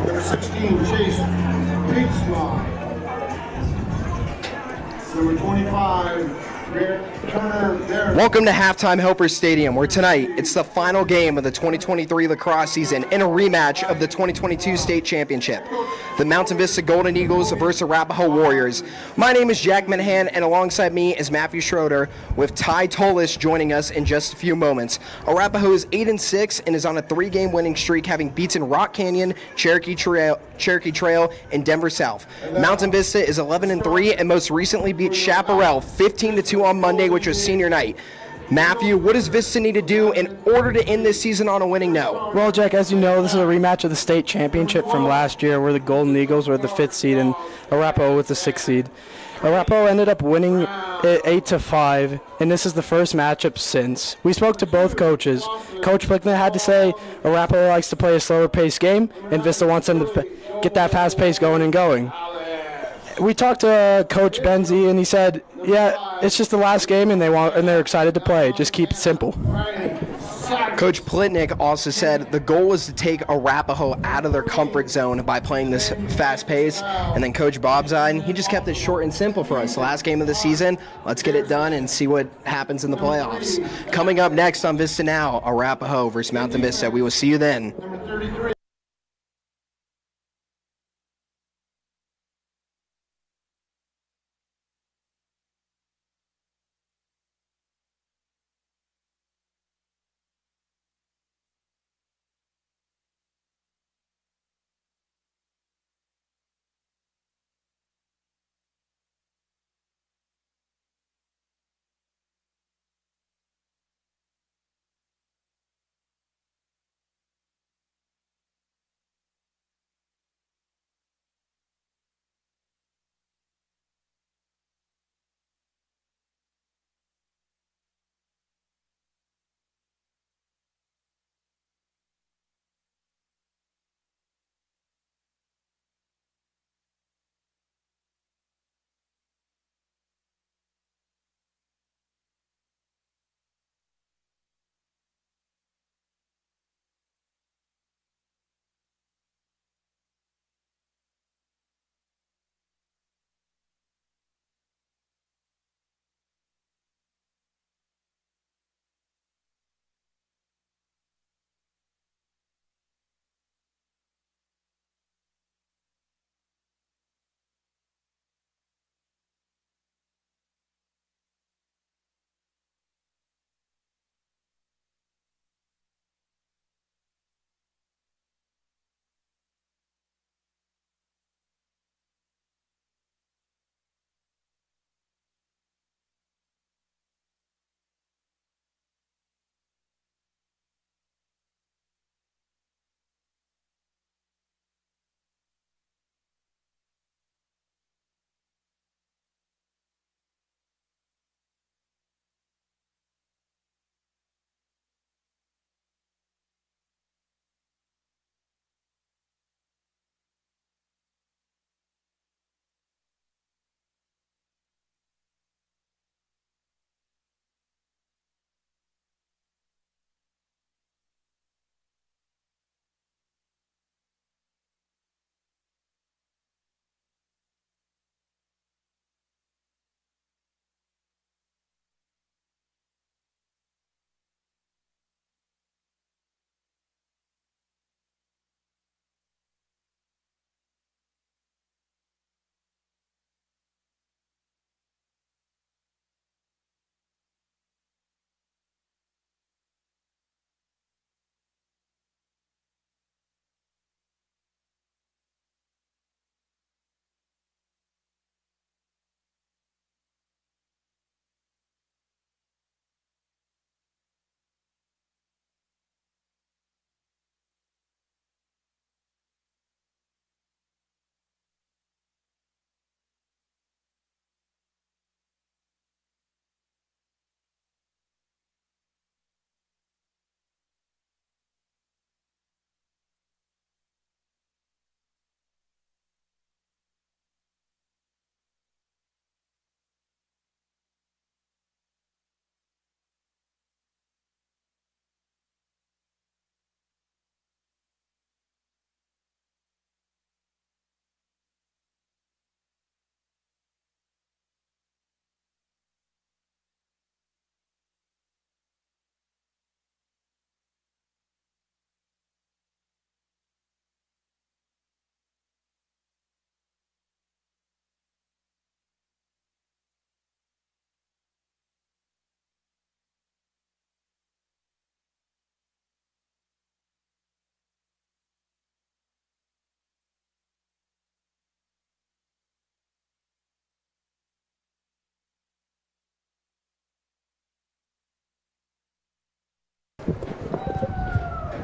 Number 16, Chase Pigsma. Number 25, Turner. Welcome to Halftime Helper Stadium, where tonight it's the final game of the 2023 lacrosse season and a rematch of the 2022 state championship. The Mountain Vista Golden Eagles versus Arapahoe Warriors. My name is Jack Minahan, and alongside me is Matthew Schroeder, with Ty Tolis joining us in just a few moments. Arapahoe is 8-6 and is on a 3-game winning streak, having beaten Rock Canyon, Cherokee Trail, and Denver South. Mountain Vista is 11-3 and most recently beat Chaparral 15-2 on Monday, which was senior night. Matthew, what does Vista need to do in order to end this season on a winning note? Well, Jack, as you know, this is a rematch of the state championship from last year, where the Golden Eagles were the 5th seed and Arapahoe was the 6th seed. Arapahoe ended up winning it 8-5, and this is the first matchup since. We spoke to both coaches. Coach Plickner had to say Arapahoe likes to play a slower paced game, and Vista wants them to get that fast pace going and going. We talked to Coach Benzie, and he said, yeah, it's just the last game, and they're excited to play. Just keep it simple. Coach Plitnick also said the goal was to take Arapahoe out of their comfort zone by playing this fast pace. And then Coach Bobzine, he just kept it short and simple for us. Last game of the season, let's get it done and see what happens in the playoffs. Coming up next on Vista Now, Arapahoe versus Mountain Vista. We will see you then.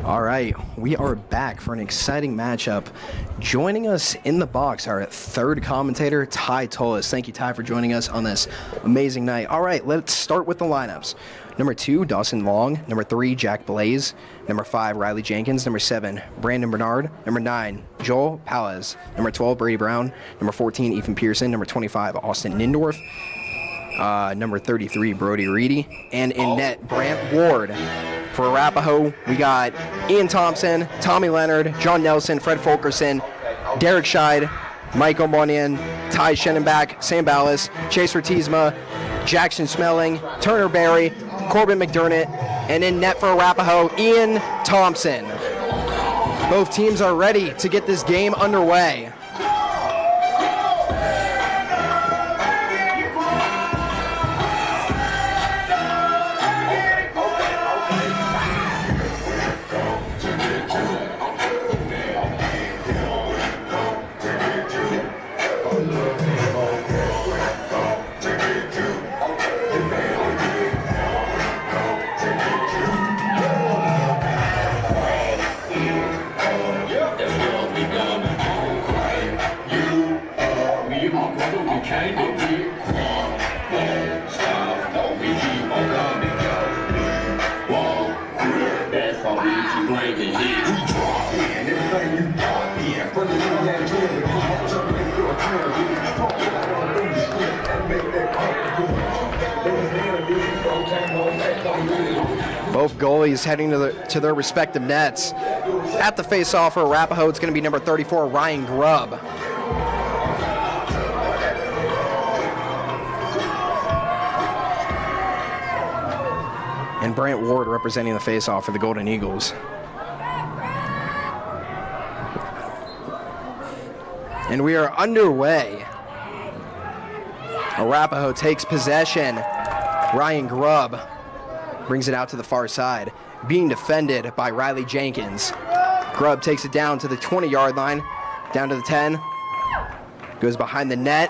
All right, we are back for an exciting matchup. Joining us in the box, our third commentator, Ty Tolis. Thank you, Ty, for joining us on this amazing night. All right, let's start with the lineups. Number 2, Dawson Long. Number 3, Jack Blaze. Number 5, Riley Jenkins. Number 7, Brandon Bernard. Number 9, Joel Palez. Number 12, Brady Brown. Number 14, Ethan Pearson. Number 25, Austin Nindorf. Number 33, Brody Reedy. And in net, Brant Ward. For Arapahoe, we got Ian Thompson, Tommy Leonard, John Nelson, Fred Fulkerson, Derek Scheid, Michael Monian, Ty Schenenbach, Sam Ballas, Chase Ratisma, Jackson Smelling, Turner Berry, Corbin McDermott, and in net for Arapahoe, Ian Thompson. Both teams are ready to get this game underway. Both goalies heading to their respective nets. At the face-off for Arapahoe, it's going to be number 34, Ryan Grubb. And Brant Ward representing the face-off for the Golden Eagles. And we are underway. Arapahoe takes possession. Ryan Grubb brings it out to the far side, being defended by Riley Jenkins. Grubb takes it down to the 20-yard line, down to the 10, goes behind the net,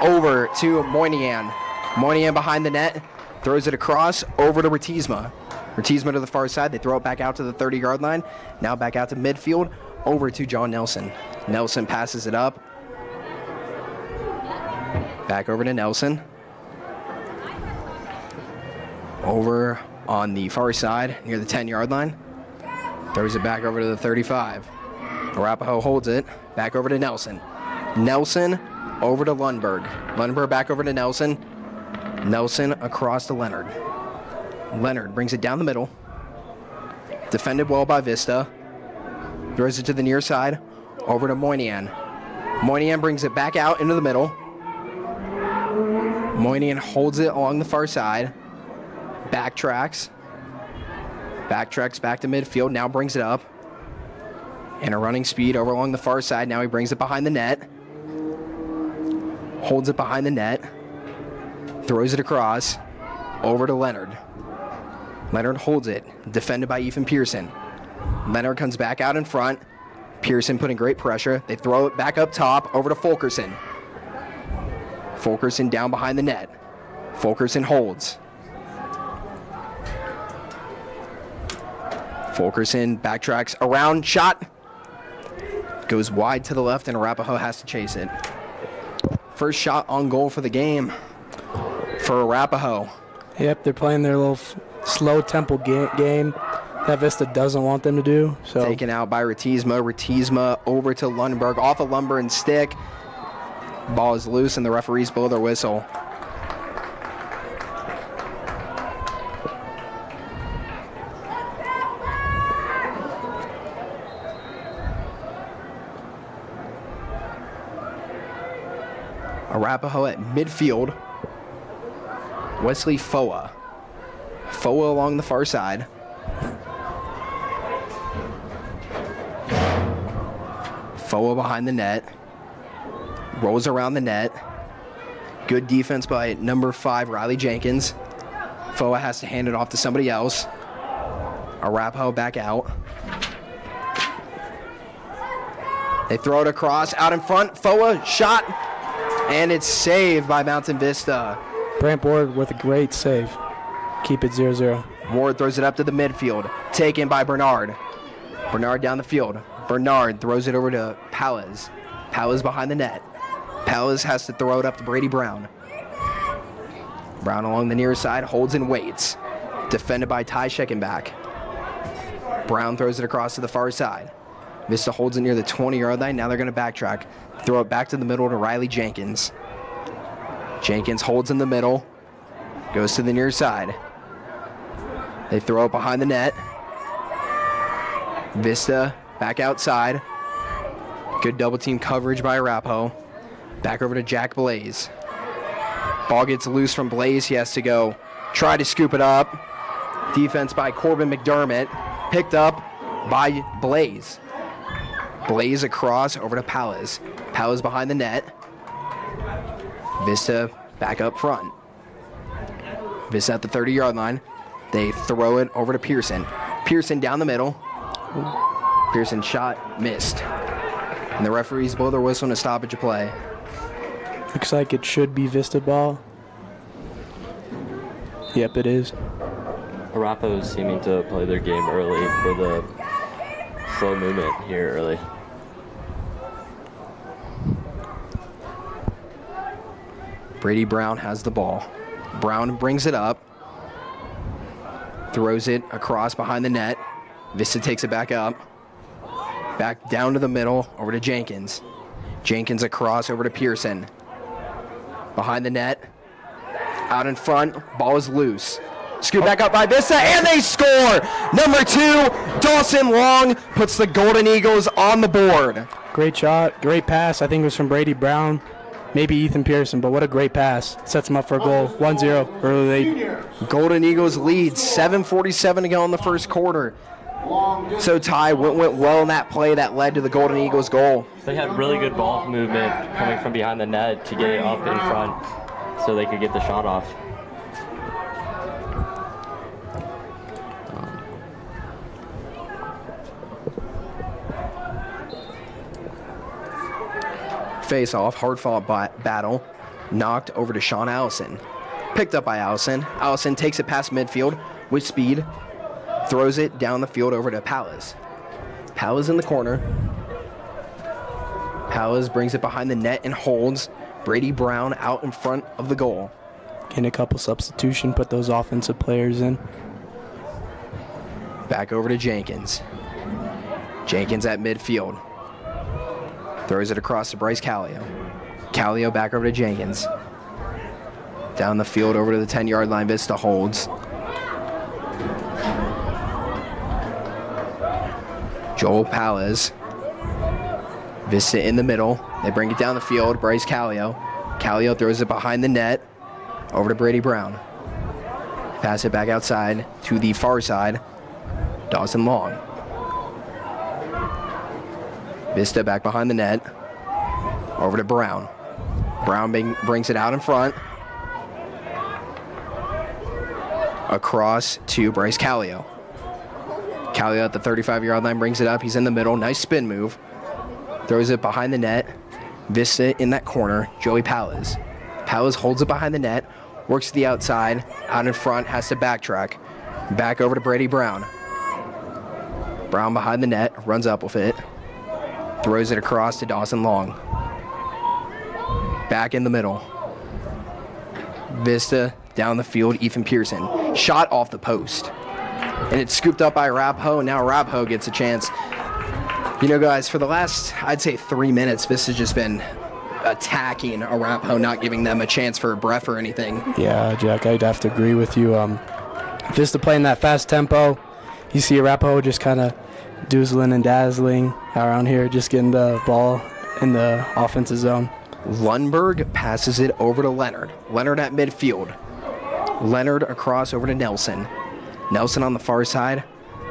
over to Moynihan. Moynihan behind the net, throws it across, over to Ratisma. Ratisma to the far side, they throw it back out to the 30-yard line, now back out to midfield, over to John Nelson. Nelson passes it up, back over to Nelson. Over on the far side near the 10-yard line. Throws it back over to the 35. Arapahoe holds it. Back over to Nelson. Nelson over to Lundberg. Lundberg back over to Nelson. Nelson across to Leonard. Leonard brings it down the middle. Defended well by Vista. Throws it to the near side. Over to Moynihan. Moynihan brings it back out into the middle. Moynihan holds it along the far side. Backtracks back to midfield, now brings it up. And a running speed over along the far side. Now he brings it behind the net. Holds it behind the net. Throws it across. Over to Leonard. Leonard holds it. Defended by Ethan Pearson. Leonard comes back out in front. Pearson putting great pressure. They throw it back up top. Over to Fulkerson. Fulkerson down behind the net. Fulkerson holds. Fulkerson backtracks around, shot. Goes wide to the left, and Arapahoe has to chase it. First shot on goal for the game for Arapahoe. Yep, they're playing their little slow tempo game that Vista doesn't want them to do. So taken out by Ratisma. Ratisma over to Lundberg, off a lumber and stick. Ball is loose, and the referees blow their whistle. Arapahoe at midfield. Wesley Foa. Foa along the far side. Foa behind the net. Rolls around the net. Good defense by number 5, Riley Jenkins. Foa has to hand it off to somebody else. Arapahoe back out. They throw it across, out in front. Foa, shot. And it's saved by Mountain Vista. Brant Ward with a great save. Keep it 0-0. Ward throws it up to the midfield. Taken by Bernard. Bernard down the field. Bernard throws it over to Powers. Powers behind the net. Powers has to throw it up to Brady Brown. Brown along the near side, holds and waits. Defended by Ty Scheckenbach. Brown throws it across to the far side. Vista holds it near the 20-yard line. Now they're going to backtrack. Throw it back to the middle to Riley Jenkins. Jenkins holds in the middle. Goes to the near side. They throw it behind the net. Vista back outside. Good double team coverage by Arapahoe. Back over to Jack Blaze. Ball gets loose from Blaze. He has to go try to scoop it up. Defense by Corbin McDermott. Picked up by Blaze. Blaze across over to Powers. Powers behind the net. Vista back up front. Vista at the 30-yard line. They throw it over to Pearson. Pearson down the middle. Pearson shot, missed. And the referees blow their whistle and a stoppage of play. Looks like it should be Vista ball. Yep, it is. Arapahoe is seeming to play their game early with a slow movement here early. Brady Brown has the ball. Brown brings it up. Throws it across behind the net. Vista takes it back up. Back down to the middle, over to Jenkins. Jenkins across over to Pearson. Behind the net. Out in front, ball is loose. Scoot back up by Vista, and they score! Number 2, Dawson Long puts the Golden Eagles on the board. Great shot, great pass. I think it was from Brady Brown, maybe Ethan Pearson, but what a great pass. Sets him up for a goal. 1-0 early. Golden Eagles lead, 7:47 to go in the first quarter. So Ty, what went well in that play that led to the Golden Eagles goal? They had really good ball movement coming from behind the net to get it up in front so they could get the shot off. Face-off, hard-fought battle, knocked over to Sean Allison. Picked up by Allison. Allison takes it past midfield with speed, throws it down the field over to Powers. Powers in the corner. Powers brings it behind the net and holds. Brady Brown out in front of the goal. Getting a couple substitution, put those offensive players in. Back over to Jenkins. Jenkins at midfield. Throws it across to Bryce Callio. Callio back over to Jenkins. Down the field over to the 10-yard line. Vista holds. Joel Palez. Vista in the middle. They bring it down the field. Bryce Callio. Callio throws it behind the net. Over to Brady Brown. Pass it back outside to the far side. Dawson Long. Vista back behind the net. Over to Brown. Brown brings it out in front. Across to Bryce Callio. Callio at the 35-yard line brings it up. He's in the middle. Nice spin move. Throws it behind the net. Vista in that corner. Joey Palez. Palez holds it behind the net. Works to the outside. Out in front. Has to backtrack. Back over to Brady Brown. Brown behind the net. Runs up with it. Throws it across to Dawson Long. Back in the middle. Vista down the field. Ethan Pearson. Shot off the post. And it's scooped up by Arapahoe. And now Arapahoe gets a chance. You know, guys, for the last, I'd say 3 minutes, Vista's just been attacking Arapahoe, not giving them a chance for a breath or anything. Yeah, Jack, I'd have to agree with you. Vista playing that fast tempo. You see Arapahoe just kind of doozling and dazzling around here, just getting the ball in the offensive zone. Lundberg passes it over to Leonard. Leonard at midfield. Leonard across over to Nelson. Nelson on the far side.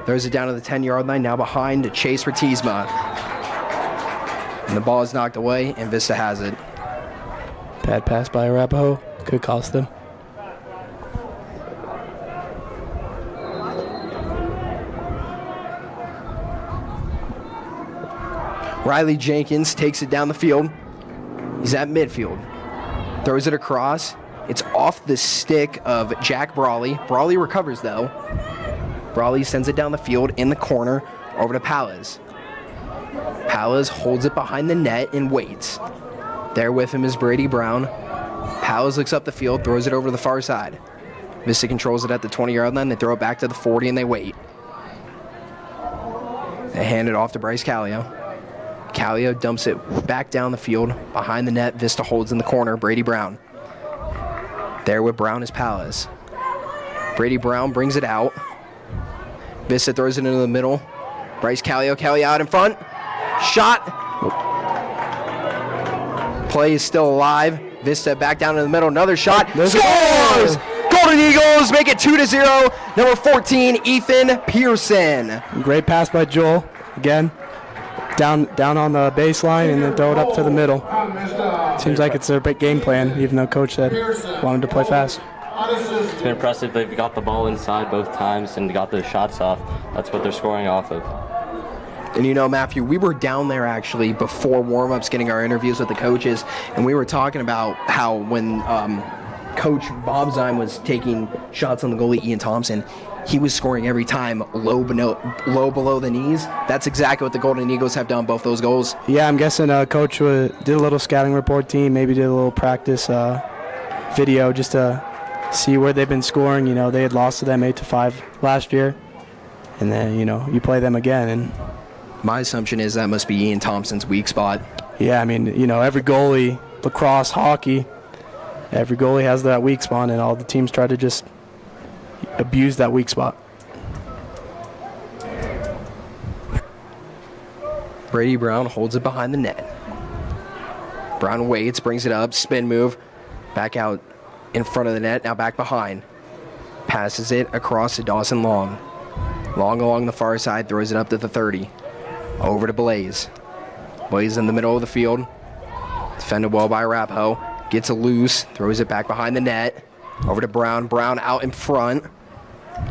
Throws it down to the 10-yard line. Now behind to Chase Ratisma. And the ball is knocked away, and Vista has it. Bad pass by Arapahoe. Could cost them. Riley Jenkins takes it down the field. He's at midfield. Throws it across. It's off the stick of Jack Brawley. Brawley recovers, though. Brawley sends it down the field in the corner Over to Palaz. Palaz holds it behind the net and waits. There with him is Brady Brown. Palaz looks up the field, throws it over to the far side. Vista controls it at the 20-yard line. They throw it back to the 40, and they wait. They hand it off to Bryce Callio. Callio dumps it back down the field. Behind the net, Vista holds in the corner. Brady Brown. There with Brown is Palaz. Brady Brown brings it out. Vista throws it into the middle. Bryce Callio. Callio out in front. Shot. Play is still alive. Vista back down in the middle. Another shot. Scores! Golden Eagles make it 2-0. Number 14, Ethan Pearson. Great pass by Joel. Again, down on the baseline and then throw it up to the middle. Seems like it's their big game plan, even though Coach said wanted to play fast. It's been impressive. They've got the ball inside both times and got the shots off. That's what they're scoring off of. And you know, Matthew, we were down there actually before warm-ups getting our interviews with the coaches, and we were talking about how when Coach Bob Zime was taking shots on the goalie, Ian Thompson, he was scoring every time low below the knees. That's exactly what the Golden Eagles have done, both those goals. Yeah, I'm guessing Coach did a little scouting report team, maybe did a little practice video just to see where they've been scoring. You know, they had lost to them 8-5 last year, and then, you know, you play them again. And my assumption is that must be Ian Thompson's weak spot. yeah, I mean, you know, every goalie, lacrosse, hockey, every goalie has that weak spot, and all the teams try to just abuse that weak spot. Brady Brown holds it behind the net. Brown waits, brings it up, spin move, back out in front of the net, now back behind. Passes it across to Dawson Long. Long along the far side, throws it up to the 30. Over to Blaze. Blaze in the middle of the field. Defended well by Arapahoe. Gets it loose, throws it back behind the net. Over to Brown. Brown out in front.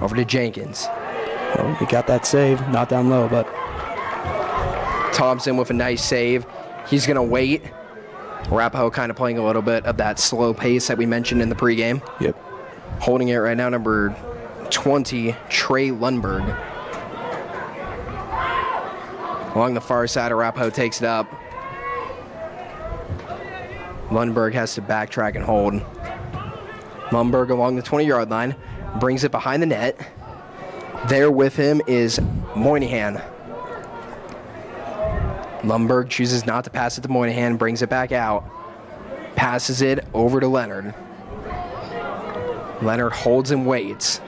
Over to Jenkins. Well, he got that save, not down low, but Thompson with a nice save. He's going to wait. Arapahoe kind of playing a little bit of that slow pace that we mentioned in the pregame. yep. Holding it right now, number 20, Trey Lundberg. Along the far side, Arapahoe takes it up. Lundberg has to backtrack and hold. Lundberg along the 20-yard line, brings it behind the net. There with him is Moynihan. Lundberg chooses not to pass it to Moynihan, brings it back out. Passes it over to Leonard. Leonard holds and waits.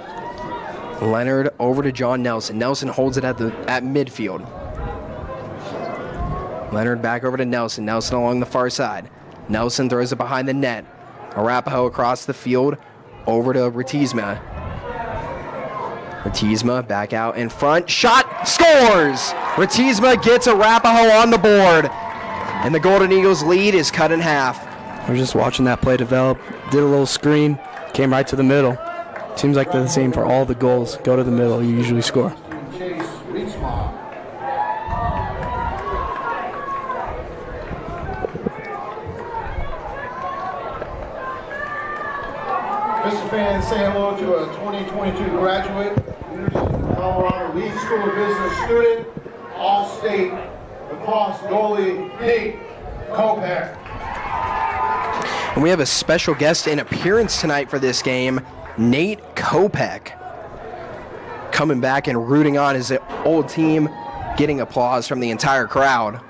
Leonard over to John Nelson. Nelson holds it at midfield. Leonard back over to Nelson. Nelson along the far side. Nelson throws it behind the net. Arapahoe across the field over to Ratisma. Ratisma back out in front. Shot! Scores! Ratisma gets Arapahoe on the board. And the Golden Eagles lead is cut in half. I was just watching that play develop. Did a little screen. Came right to the middle. Seems like they're the same for all the goals. Go to the middle, you usually score. Mr. Fans, say hello to a 2022 graduate, University of Colorado Lead School of Business student, All-State lacrosse goalie, Nate Kopeck. And we have a special guest in appearance tonight for this game, Nate Kopeck. Coming back and rooting on his old team, getting applause from the entire crowd.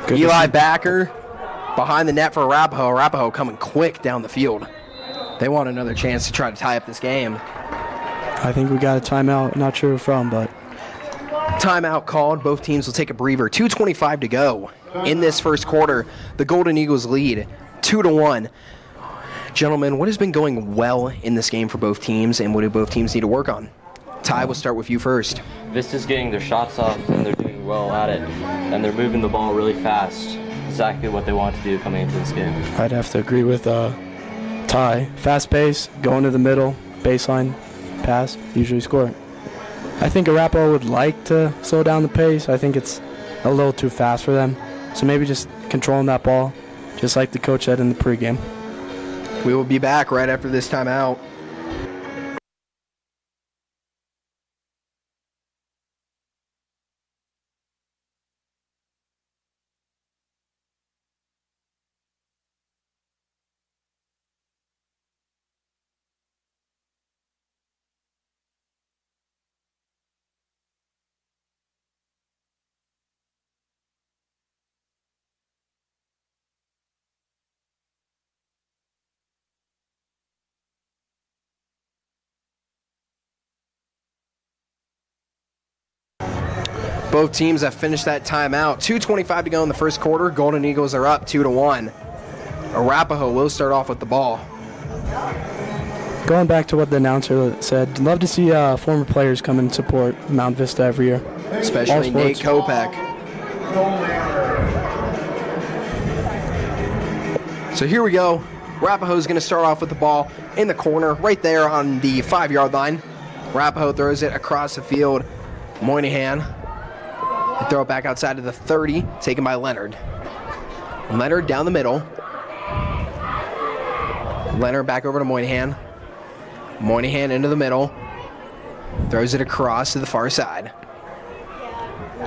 Good Eli Backer behind the net for Arapahoe. Arapahoe coming quick down the field. They want another chance to try to tie up this game. I think we got a timeout. Not sure who from, but Timeout called. Both teams will take a breather. 2:25 to go in this first quarter. The Golden Eagles lead 2-1. Gentlemen, what has been going well in this game for both teams, and what do both teams need to work on? Ty, we'll start with you first. Vista's getting their shots off, and they're doing well at it. And they're moving the ball really fast. Exactly what they want to do coming into this game. I'd have to agree with Ty. Fast pace, going to the middle, baseline, pass, usually score. I think Arapahoe would like to slow down the pace. I think it's a little too fast for them. So maybe just controlling that ball, just like the coach said in the pregame. We will be back right after this timeout. Both teams have finished that timeout. 2:25 to go in the first quarter. Golden Eagles are up 2-1. Arapahoe will start off with the ball. Going back to what the announcer said, love to see former players come and support Mount Vista every year. Especially Nate Kopech. So here we go. Arapahoe's going to start off with the ball in the corner, right there on the 5-yard line. Arapahoe throws it across the field. Moynihan. They throw it back outside of the 30, taken by Leonard. Leonard down the middle. Leonard back over to Moynihan. Moynihan into the middle. Throws it across to the far side.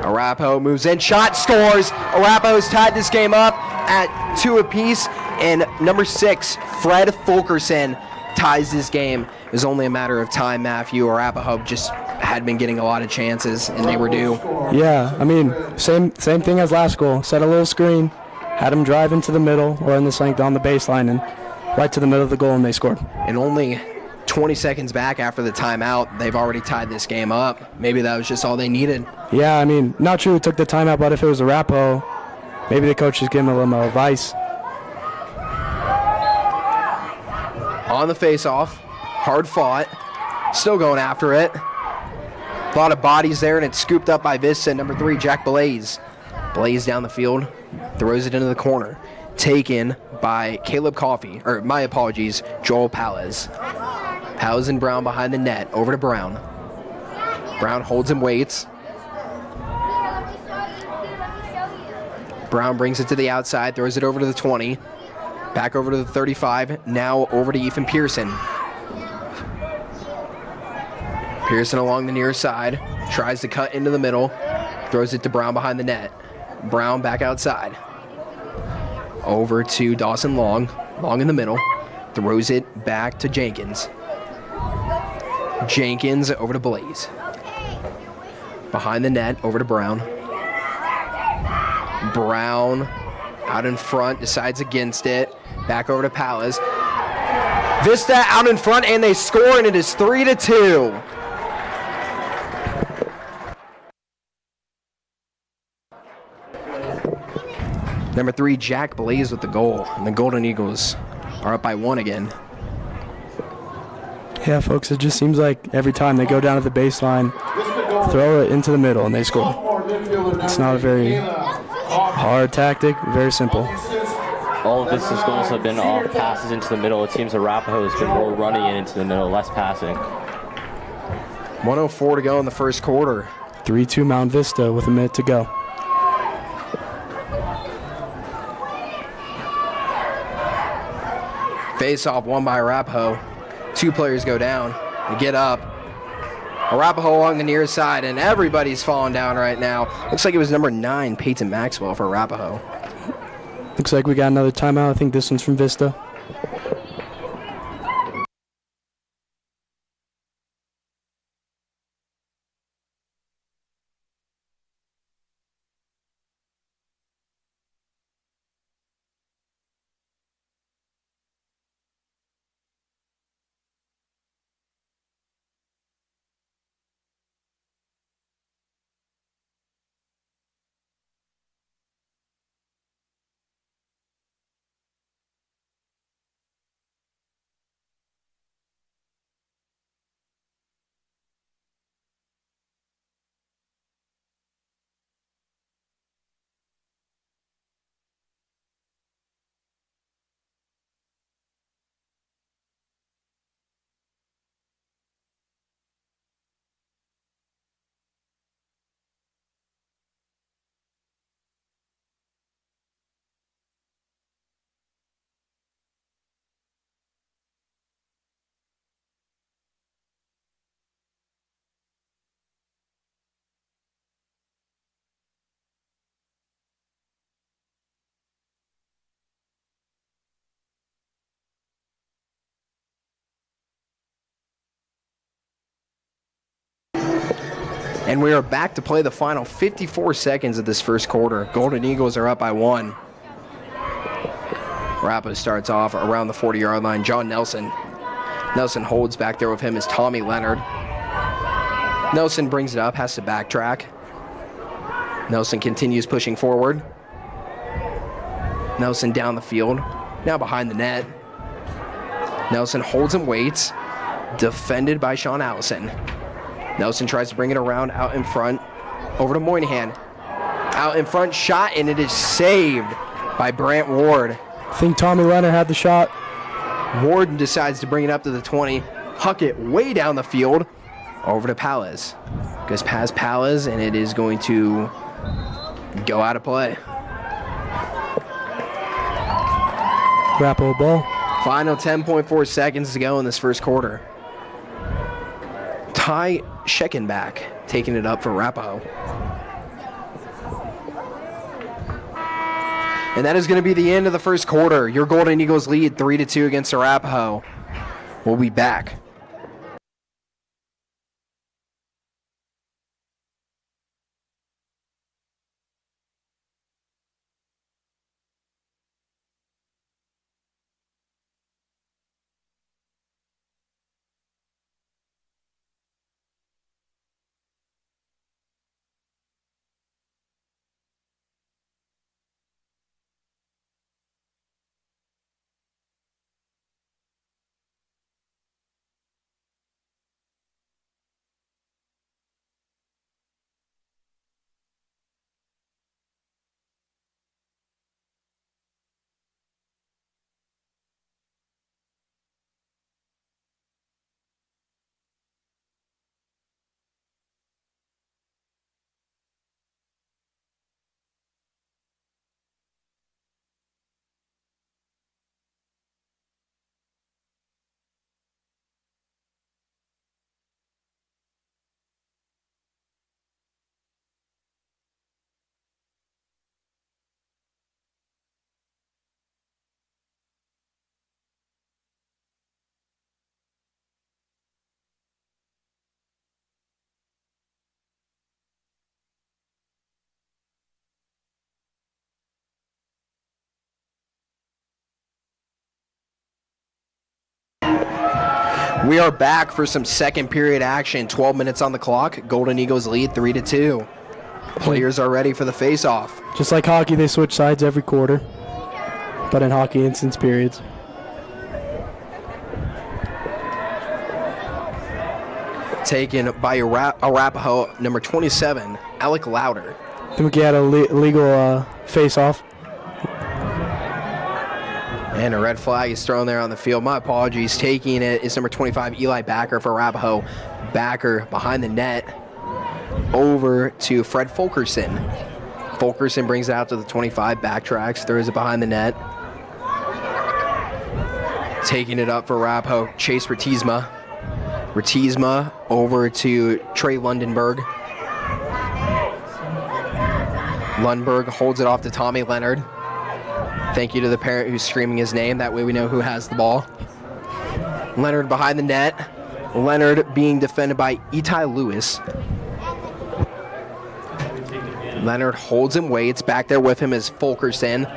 Arapahoe moves in. Shot, scores. Arapahoe's tied this game up at 2 apiece. And number 6, Fred Fulkerson, ties this game. It was only a matter of time, Matthew. Arapahoe just had been getting a lot of chances, and they were due. Yeah, I mean, same thing as last goal. Set a little screen, had them drive into the middle or in this length on the baseline, and right to the middle of the goal, and they scored. And only 20 seconds back after the timeout, they've already tied this game up. Maybe that was just all they needed. Yeah, I mean, not true. Took the timeout, but if it was Arapahoe, maybe the coach just gave him a little more advice. On the face-off, hard fought, still going after it. A lot of bodies there, and it's scooped up by Vista. Number 3, Jack Blaze. Blaze down the field, throws it into the corner. Taken by Caleb Coffey, or my apologies, Joel Palez. Palez and Brown behind the net, over to Brown. Brown holds and waits. Brown brings it to the outside, throws it over to the 20. Back over to the 35, now over to Ethan Pearson. Pearson along the near side, tries to cut into the middle, throws it to Brown behind the net. Brown back outside. Over to Dawson Long, Long in the middle, throws it back to Jenkins. Jenkins over to Blaze. Behind the net, over to Brown. Brown out in front, decides against it. Back over to Palez. Vista out in front, and they score, and it is 3-2. Number 3, Jack Blaze with the goal, and the Golden Eagles are up by 1 again. Yeah, folks, it just seems like every time they go down to the baseline, throw it into the middle, and they score. It's not a very hard tactic, very simple. All of Vista's goals have been off passes into the middle. It seems Arapahoe has been more running it into the middle, less passing. 1:04 to go in the first quarter. 3-2 Mount Vista with a minute to go. Face-off won by Arapahoe. 2 players go down and get up. Arapahoe along the near side, and everybody's falling down right now. Looks like it was number 9, Peyton Maxwell, for Arapahoe. Looks like we got another timeout. I think this one's from Vista. And we are back to play the final 54 seconds of this first quarter. Golden Eagles are up by 1. Arapahoe starts off around the 40-yard line. John Nelson. Nelson holds back there with him is Tommy Leonard. Nelson brings it up, has to backtrack. Nelson continues pushing forward. Nelson down the field, now behind the net. Nelson holds and waits, defended by Sean Allison. Nelson tries to bring it around out in front, over to Moynihan. Out in front, shot, and it is saved by Brant Ward. I think Tommy Leonard had the shot. Ward decides to bring it up to the 20, huck it way down the field, over to Palez. Goes past Palez, and it is going to go out of play. Arapahoe ball. Final 10.4 seconds to go in this first quarter. Ty Scheckenbach taking it up for Arapahoe. And that is going to be the end of the first quarter. Your Golden Eagles lead 3-2 against Arapahoe. We'll be back. We are back for some second period action. 12 minutes on the clock. Golden Eagles lead 3-2. Players are ready for the face-off. Just like hockey, they switch sides every quarter. But in hockey, instance periods. Taken by Arapahoe, number 27, Alec Louder. I think we had a legal face-off. And a red flag is thrown there on the field. My apologies. Taking it is number 25, Eli Backer for Arapahoe. Backer behind the net over to Fred Fulkerson. Fulkerson brings it out to the 25, backtracks, throws it behind the net. Taking it up for Arapahoe, Chase Ratisma. Ratisma over to Trey Lundenberg. Lundberg holds it off to Tommy Leonard. Thank you to the parent who's screaming his name. That way we know who has the ball. Leonard behind the net. Leonard being defended by Itai Lewis. Leonard holds and waits. Back there with him is Fulkerson.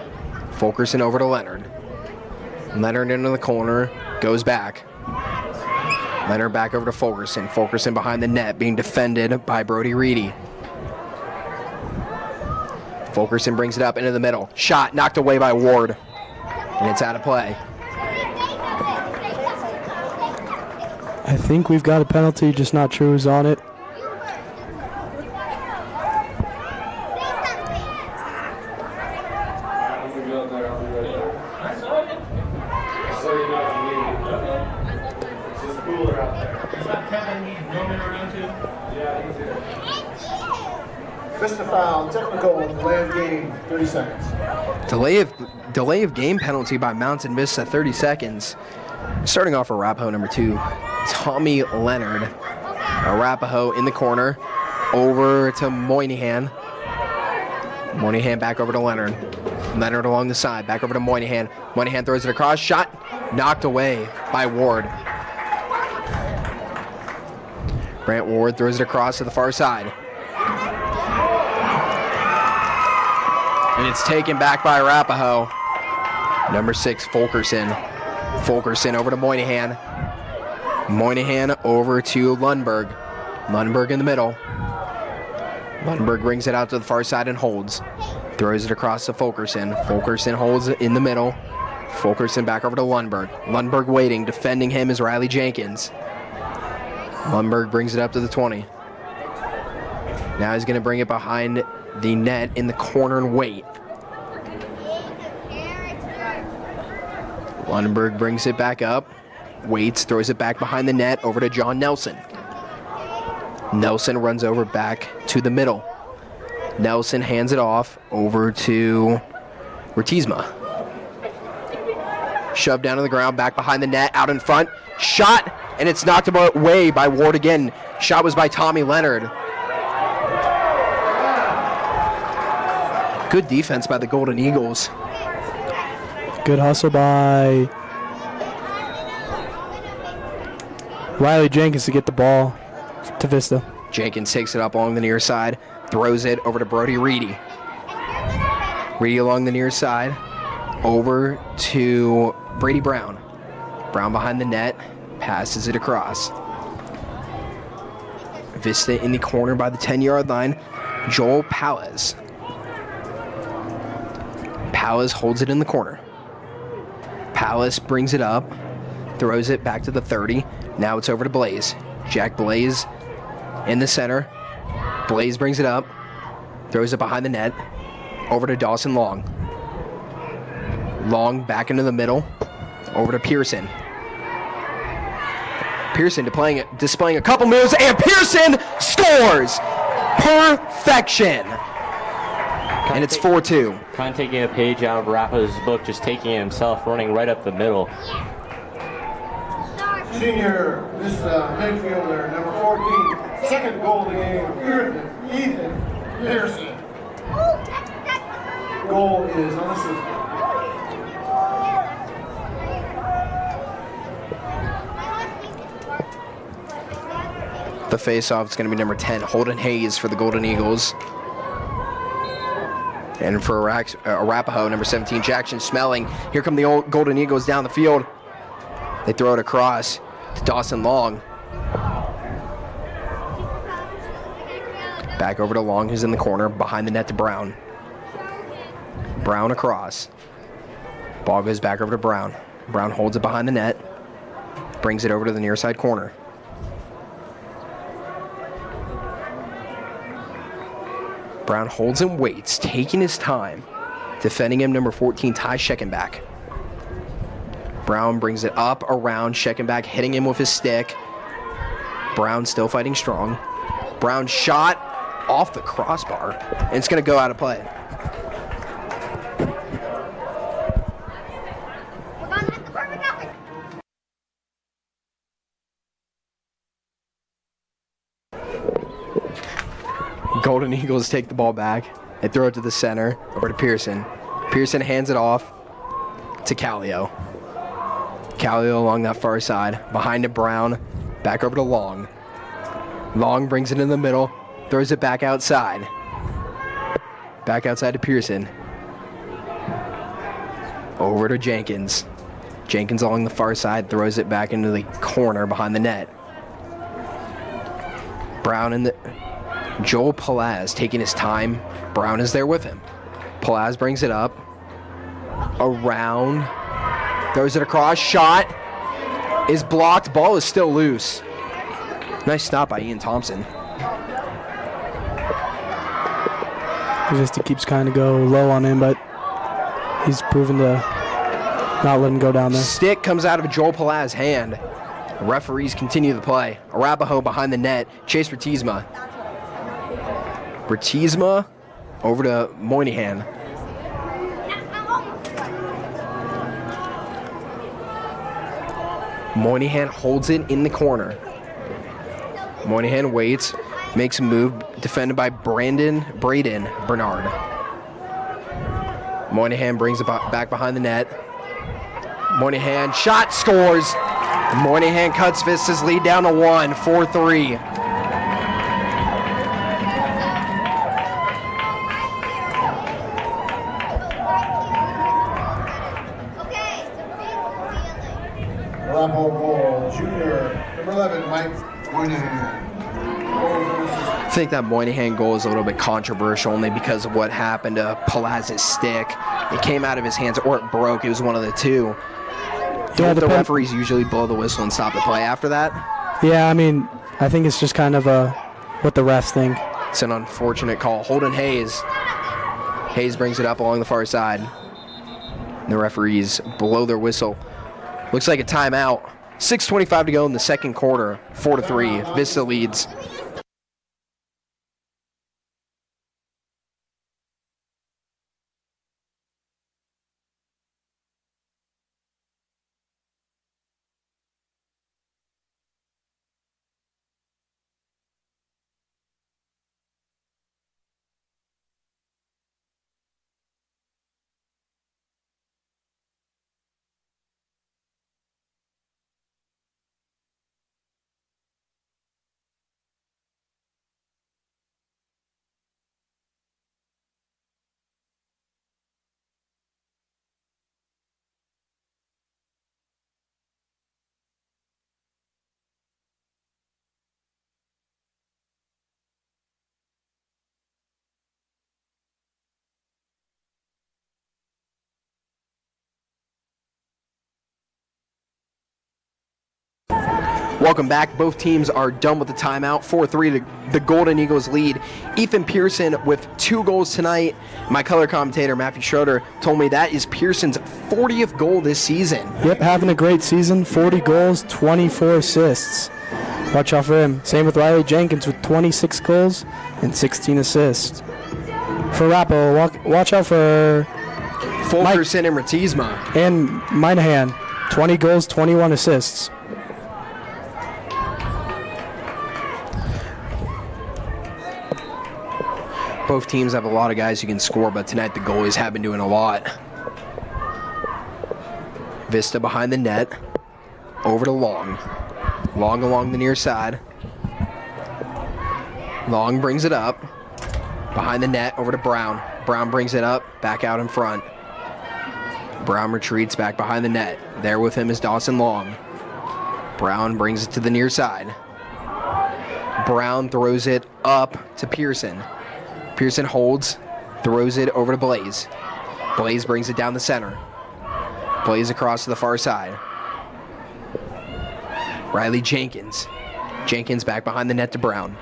Fulkerson over to Leonard. Leonard into the corner. Goes back. Leonard back over to Fulkerson. Fulkerson behind the net being defended by Brody Reedy. Fulkerson brings it up into the middle. Shot knocked away by Ward. And it's out of play. I think we've got a penalty, just not sure who's on it. Vista foul, technical, delay of game, 30 seconds. Delay of game penalty by Mountain Vista, 30 seconds. Starting off for Arapahoe, number 2, Tommy Leonard. Arapahoe in the corner, over to Moynihan. Moynihan back over to Leonard. Leonard along the side, back over to Moynihan. Moynihan throws it across, shot knocked away by Ward. Brant Ward throws it across to the far side. And it's taken back by Arapahoe. Number 6, Fulkerson. Fulkerson over to Moynihan. Moynihan over to Lundberg. Lundberg in the middle. Lundberg brings it out to the far side and holds. Throws it across to Fulkerson. Fulkerson holds it in the middle. Fulkerson back over to Lundberg. Lundberg waiting. Defending him is Riley Jenkins. Lundberg brings it up to the 20. Now he's going to bring it behind the net in the corner and wait. Lundberg brings it back up. Waits, throws it back behind the net over to John Nelson. Nelson runs over back to the middle. Nelson hands it off over to Rtizma. Shoved down to the ground, back behind the net, out in front. Shot, and it's knocked away by Ward again. Shot was by Tommy Leonard. Good defense by the Golden Eagles. Good hustle by Riley Jenkins to get the ball to Vista. Jenkins takes it up along the near side, throws it over to Brody Reedy. Reedy along the near side, over to Brady Brown. Brown behind the net, passes it across. Vista in the corner by the 10-yard line, Joel Powers. Powers holds it in the corner. Powers brings it up, throws it back to the 30. Now it's over to Blaze. Jack Blaze in the center. Blaze brings it up, throws it behind the net, over to Dawson Long. Long back into the middle, over to Pearson. Pearson displaying a couple moves, and Pearson scores! Perfection! And it's 4-2. Kind of taking a page out of Arapahoe's book, just taking it himself, running right up the middle. Senior Vista midfielder, number 14, second goal of the game, Ethan Pearson. Goal is unassisted. The face-off is going to be number 10, Holden Hayes for the Golden Eagles. And for Arapahoe, number 17, Jackson Smelling. Here come the old Golden Eagles down the field. They throw it across to Dawson Long. Back over to Long, who's in the corner, behind the net to Brown. Brown across. Ball goes back over to Brown. Brown holds it behind the net, brings it over to the near side corner. Brown holds and waits, taking his time. Defending him, number 14, Ty Scheckenbach. Brown brings it up, around, Scheckenbach hitting him with his stick. Brown still fighting strong. Brown shot off the crossbar, and it's going to go out of play. Golden Eagles take the ball back. They throw it to the center, over to Pearson. Pearson hands it off to Callio. Callio along that far side, behind to Brown, back over to Long. Long brings it in the middle, throws it back outside. Back outside to Pearson. Over to Jenkins. Jenkins along the far side, throws it back into the corner behind the net. Brown in the... Joel Palaz taking his time. Brown is there with him. Palaz brings it up. Around. Throws it across. Shot is blocked. Ball is still loose. Nice stop by Ian Thompson. Vista keeps kind of go low on him, but he's proven to not let him go down there. Stick comes out of Joel Palaz's hand. Referees continue the play. Arapahoe behind the net. Chase Rtizma. Rtizma over to Moynihan. Moynihan holds it in the corner. Moynihan waits, makes a move, defended by Braden Bernard. Moynihan brings it back behind the net. Moynihan shot, scores. Moynihan cuts Vista's lead down to 1, 4-3. Arapahoe goal, junior, number 11, Mike Moynihan. I think that Moynihan goal is a little bit controversial only because of what happened to Palaz's stick. It came out of his hands or it broke. It was one of the two. Don't the referees usually blow the whistle and stop the play after that? Yeah, I mean, I think it's just kind of what the refs think. It's an unfortunate call. Holden Hayes. Hayes brings it up along the far side. The referees blow their whistle. Looks like a timeout. 6:25 to go in the second quarter. 4-3. Vista leads. Welcome back. Both teams are done with the timeout. 4-3 the Golden Eagles lead. Ethan Pearson with 2 goals tonight. My color commentator, Matthew Schroeder, told me that is Pearson's 40th goal this season. Yep, having a great season. 40 goals, 24 assists. Watch out for him. Same with Riley Jenkins with 26 goals and 16 assists. For Arapahoe, watch out for Fulkerson and Ratisma. And Moynihan, 20 goals, 21 assists. Both teams have a lot of guys who can score, but tonight the goalies have been doing a lot. Vista behind the net. Over to Long. Long along the near side. Long brings it up. Behind the net, over to Brown. Brown brings it up, back out in front. Brown retreats back behind the net. There with him is Dawson Long. Brown brings it to the near side. Brown throws it up to Pearson. Pearson holds, throws it over to Blaze. Blaze brings it down the center. Blaze across to the far side. Riley Jenkins. Jenkins back behind the net to Brown.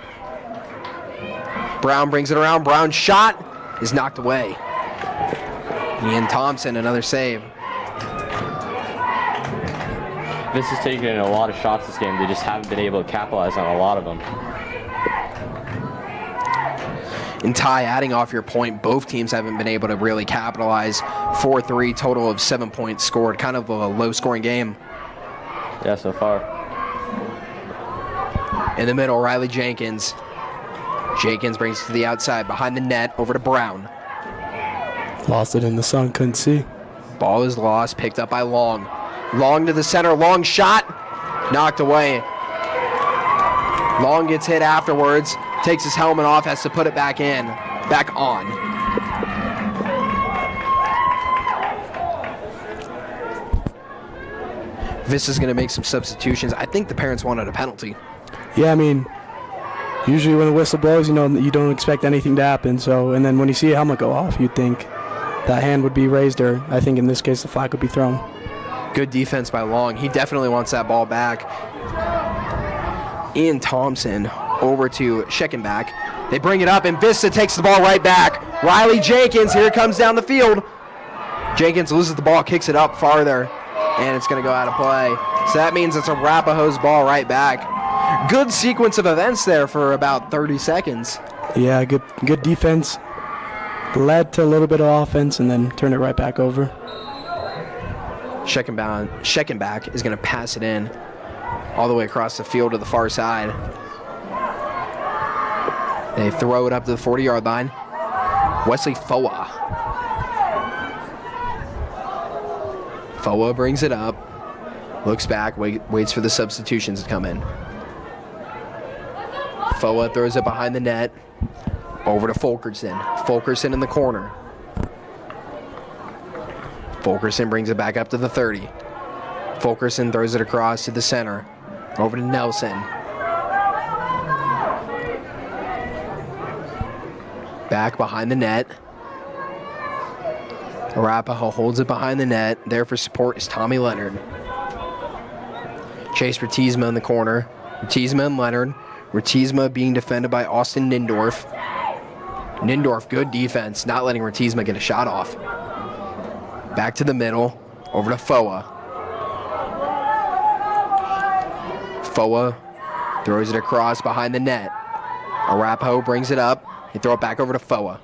Brown brings it around. Brown's shot is knocked away. Ian Thompson, another save. Vista's taken a lot of shots this game. They just haven't been able to capitalize on a lot of them. And Ty, adding off your point, both teams haven't been able to really capitalize. 4-3, total of 7 points scored. Kind of a low-scoring game. Yeah, so far. In the middle, Riley Jenkins. Jenkins brings it to the outside, behind the net, over to Brown. Lost it in the sun, couldn't see. Ball is lost, picked up by Long. Long to the center, Long shot, knocked away. Long gets hit afterwards, takes his helmet off, has to put it back on. Vista's going to make some substitutions. I think the parents wanted a penalty. Yeah, I mean, usually when the whistle blows, you know, you don't expect anything to happen. So, and then when you see a helmet go off, you'd think that hand would be raised, or I think in this case the flag would be thrown. Good defense by Long. He definitely wants that ball back. Ian Thompson over to Scheckenbach. They bring it up, and Vista takes the ball right back. Riley Jenkins, here it comes down the field. Jenkins loses the ball, kicks it up farther, and it's going to go out of play. So that means it's Arapahoe's ball right back. Good sequence of events there for about 30 seconds. Yeah, good defense. Led to a little bit of offense, and then turned it right back over. Scheckenbach is going to pass it in all the way across the field to the far side. They throw it up to the 40-yard line. Wesley Foa. Foa brings it up, looks back, waits for the substitutions to come in. Foa throws it behind the net, over to Fulkerson. Fulkerson in the corner. Fulkerson brings it back up to the 30. Fulkerson throws it across to the center. Over to Nelson. Back behind the net. Arapahoe holds it behind the net. There for support is Tommy Leonard. Chase Ratisma in the corner. Ratisma and Leonard. Ratisma being defended by Austin Nindorf. Nindorf, good defense, not letting Ratisma get a shot off. Back to the middle, over to Foa. Foa throws it across behind the net. Arapahoe brings it up. They throw it back over to Foa.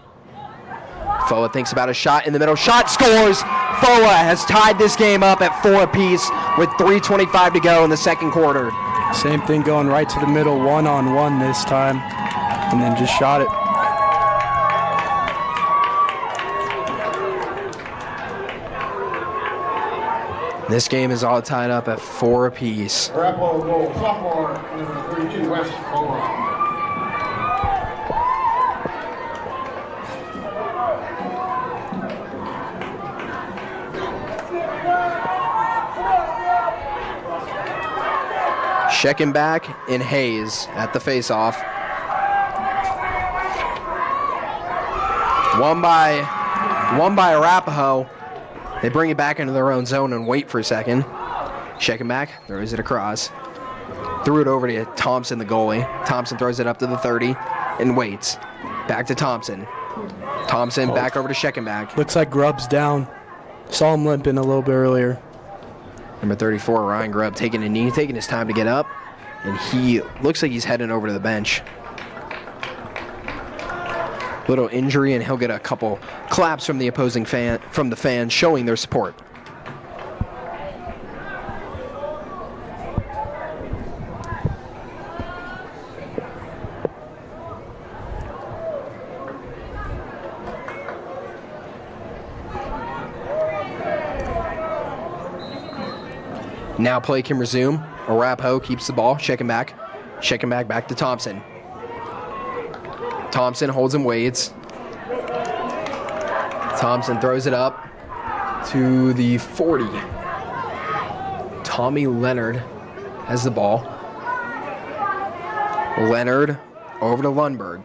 Foa thinks about a shot in the middle. Shot, scores! Foa has tied this game up at 4 apiece with 3:25 to go in the second quarter. Same thing going right to the middle, one-on-one this time, and then just shot it. This game is all tied up at 4 apiece. Arapahoe goal, sophomore, number 32, West Foa. Scheckenbach and Hayes at the faceoff. One by Arapahoe. They bring it back into their own zone and wait for a second. Scheckenbach throws it across. Threw it over to Thompson, the goalie. Thompson throws it up to the 30 and waits. Back to Thompson. Thompson back over to Scheckenbach. Looks like Grubb's down. Saw him limping a little bit earlier. Number 34, Ryan Grubb, taking a knee, taking his time to get up, and he looks like he's heading over to the bench. Little injury, and he'll get a couple claps from the opposing from the fans, showing their support. Now play can resume. Arapahoe keeps the ball. Scheckenbach. Scheckenbach back to Thompson. Thompson holds and waits. Thompson throws it up to the 40. Tommy Leonard has the ball. Leonard over to Lundberg.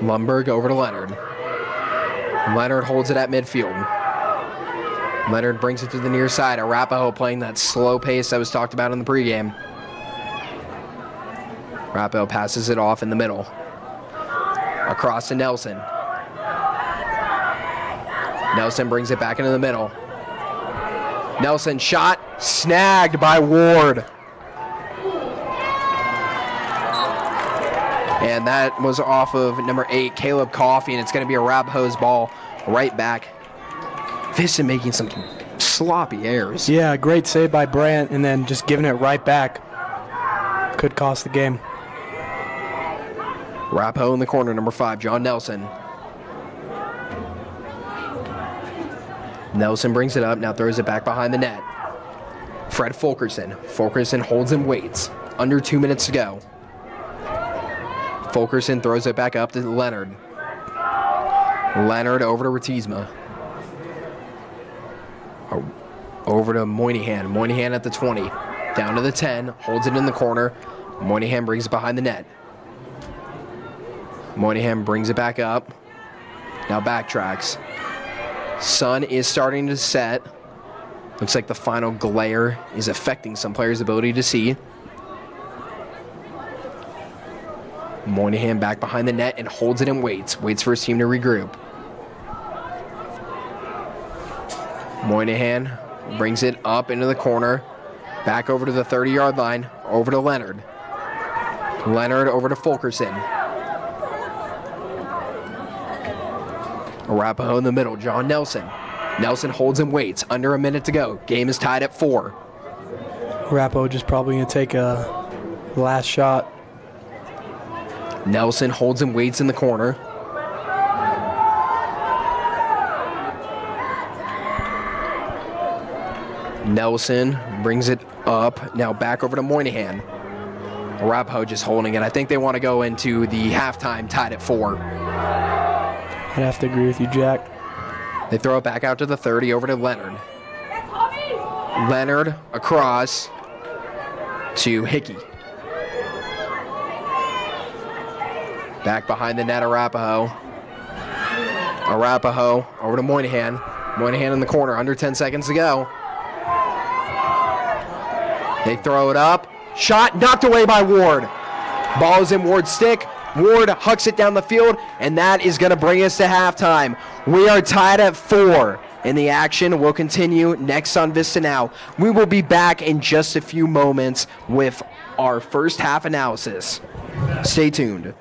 Lundberg over to Leonard. Leonard holds it at midfield. Leonard brings it to the near side. Arapahoe playing that slow pace that was talked about in the pregame. Arapahoe passes it off in the middle. Across to Nelson. Nelson brings it back into the middle. Nelson shot, snagged by Ward. And that was off of number 8, Caleb Coffey, and it's going to be Arapahoe's ball right back. Vista making some sloppy errors. Yeah, great save by Brandt, and then just giving it right back. Could cost the game. Arapahoe in the corner, number 5, John Nelson. Nelson brings it up, now throws it back behind the net. Fred Fulkerson. Fulkerson holds and waits. Under 2 minutes to go. Fulkerson throws it back up to Leonard. Leonard over to Ratisma. Over to Moynihan. Moynihan at the 20. Down to the 10. Holds it in the corner. Moynihan brings it behind the net. Moynihan brings it back up. Now backtracks. Sun is starting to set. Looks like the final glare is affecting some players' ability to see. Moynihan back behind the net and holds it and waits. Waits for his team to regroup. Moynihan brings it up into the corner. Back over to the 30-yard line. Over to Leonard. Leonard over to Fulkerson. Arapahoe in the middle. John Nelson. Nelson holds and waits. Under a minute to go. Game is tied at 4. Arapahoe just probably going to take a last shot. Nelson holds and waits in the corner. Nelson brings it up. Now back over to Moynihan. Arapahoe just holding it. I think they want to go into the halftime tied at 4. I'd have to agree with you, Jack. They throw it back out to the 30, over to Leonard. Leonard across to Hickey. Back behind the net, Arapahoe. Arapahoe over to Moynihan. Moynihan in the corner, under 10 seconds to go. They throw it up. Shot knocked away by Ward. Ball is in Ward's stick. Ward hucks it down the field, and that is going to bring us to halftime. We are tied at 4, and the action will continue next on Vista Now. We will be back in just a few moments with our first half analysis. Stay tuned.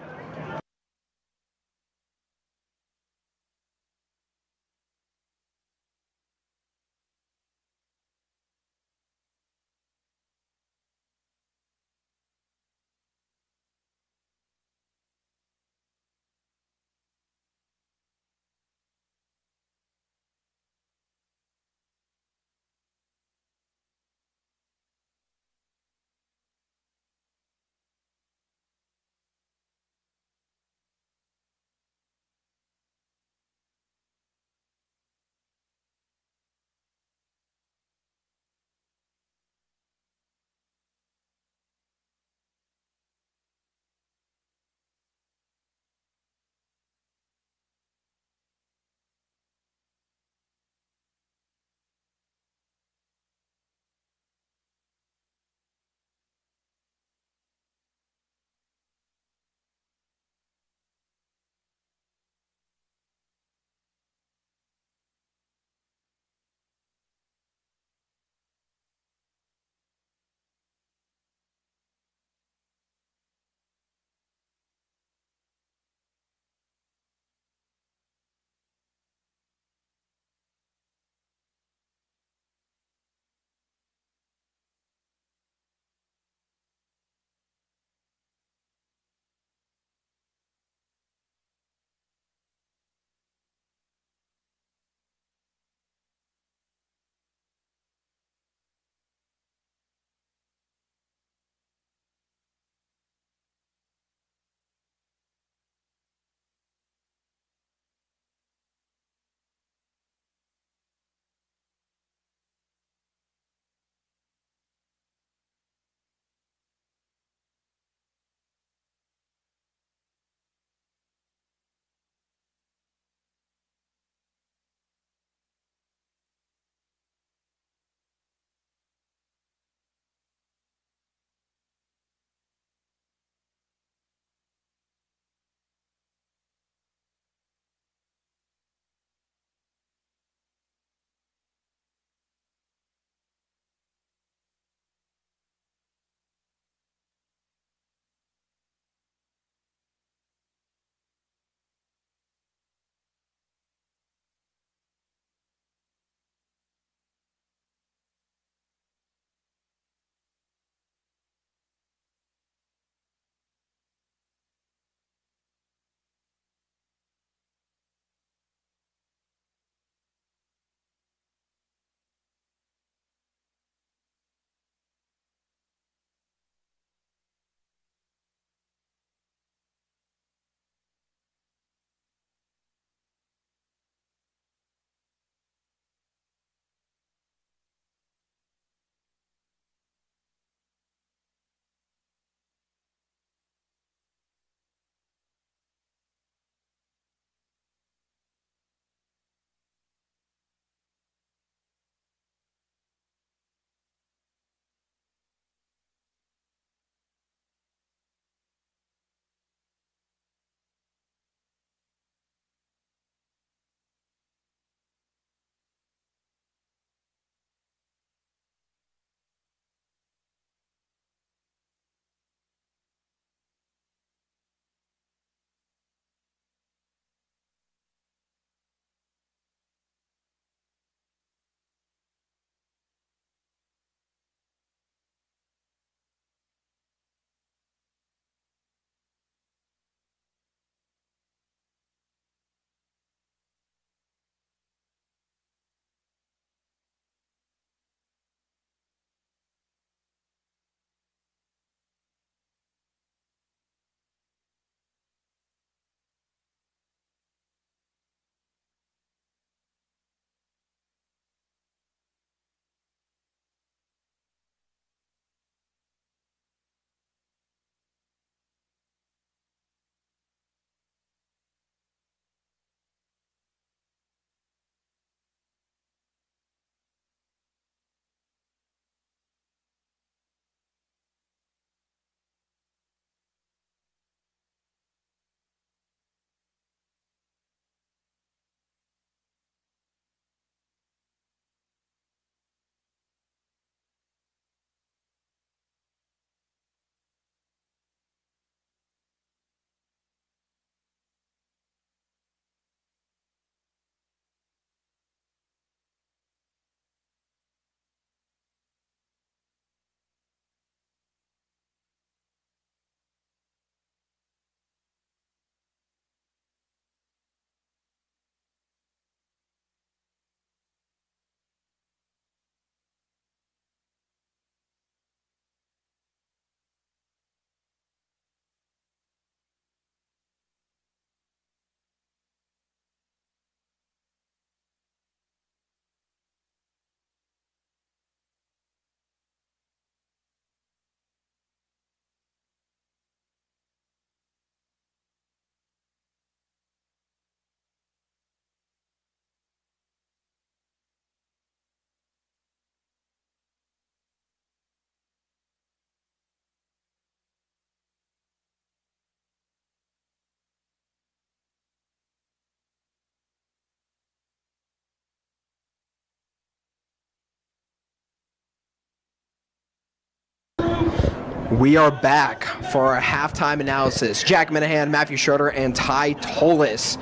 We are back for our halftime analysis. Jack Minahan, Matthew Schroeder, and Ty Tolis.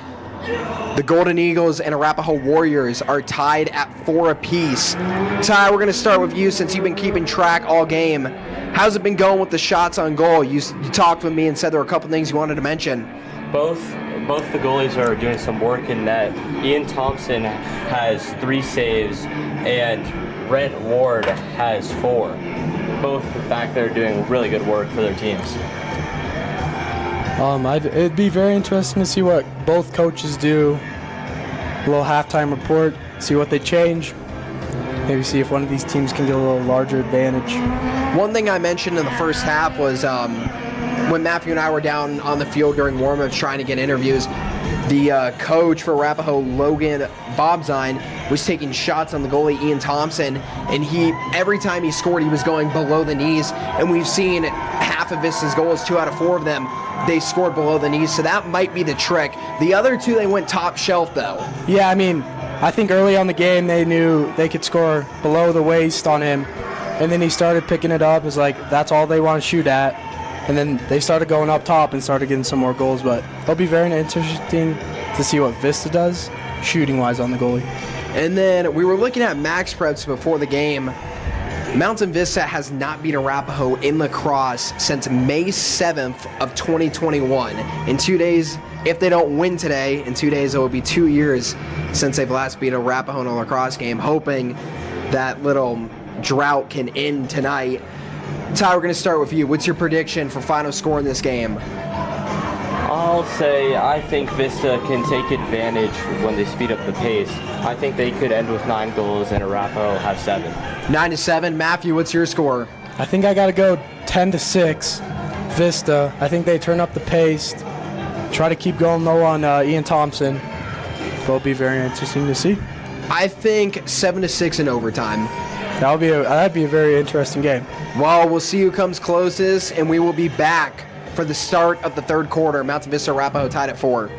The Golden Eagles and Arapahoe Warriors are tied at 4 apiece. Ty, we're going to start with you since you've been keeping track all game. How's it been going with the shots on goal? You talked with me and said there were a couple things you wanted to mention. Both the goalies are doing some work in net. Ian Thompson has 3 saves, and Brent Ward has 4. Both back there doing really good work for their teams. It'd be very interesting to see what both coaches do. A little halftime report, see what they change. Maybe see if one of these teams can get a little larger advantage. One thing I mentioned in the first half was when Matthew and I were down on the field during warm-ups trying to get interviews, the coach for Arapahoe, Logan Bobzine, was taking shots on the goalie, Ian Thompson, and every time he scored, he was going below the knees, and we've seen half of Vista's goals, 2 out of 4 of them, they scored below the knees, so that might be the trick. The other 2, they went top shelf, though. Yeah, I mean, I think early on the game, they knew they could score below the waist on him, and then he started picking it up. It's like, that's all they want to shoot at. And then they started going up top and started getting some more goals. But it'll be very interesting to see what Vista does, shooting-wise, on the goalie. And then we were looking at max preps before the game. Mountain Vista has not beaten Arapahoe in Lacrosse since May 7th of 2021. In 2 days, if they don't win today, in 2 days it will be 2 years since they've last beat Arapahoe in a lacrosse game, hoping that little drought can end tonight. Ty, we're going to start with you. What's your prediction for final score in this game? I'll say I think Vista can take advantage when they speed up the pace. I think they could end with 9 goals and Arapahoe have 7. 9-7. Matthew, what's your score? I think I got to go 10-6. Vista. I think they turn up the pace, try to keep going low on Ian Thompson. It'll be very interesting to see. I think 7-6 in overtime. That'd be a very interesting game. Well, we'll see who comes closest, and we will be back for the start of the third quarter. Mountain Vista Arapahoe tied at 4.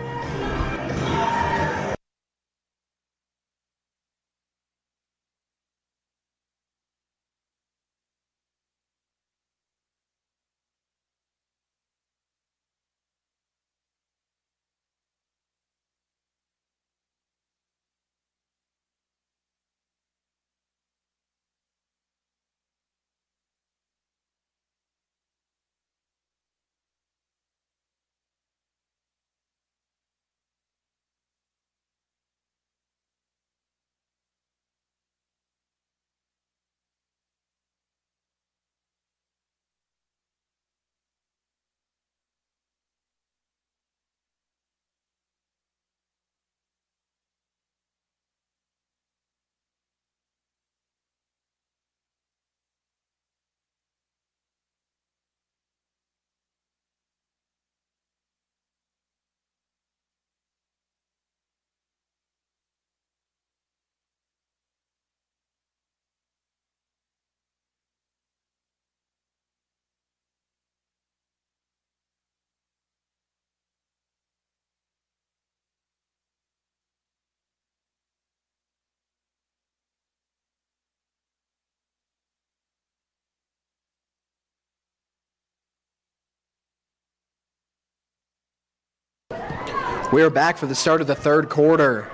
We are back for the start of the third quarter.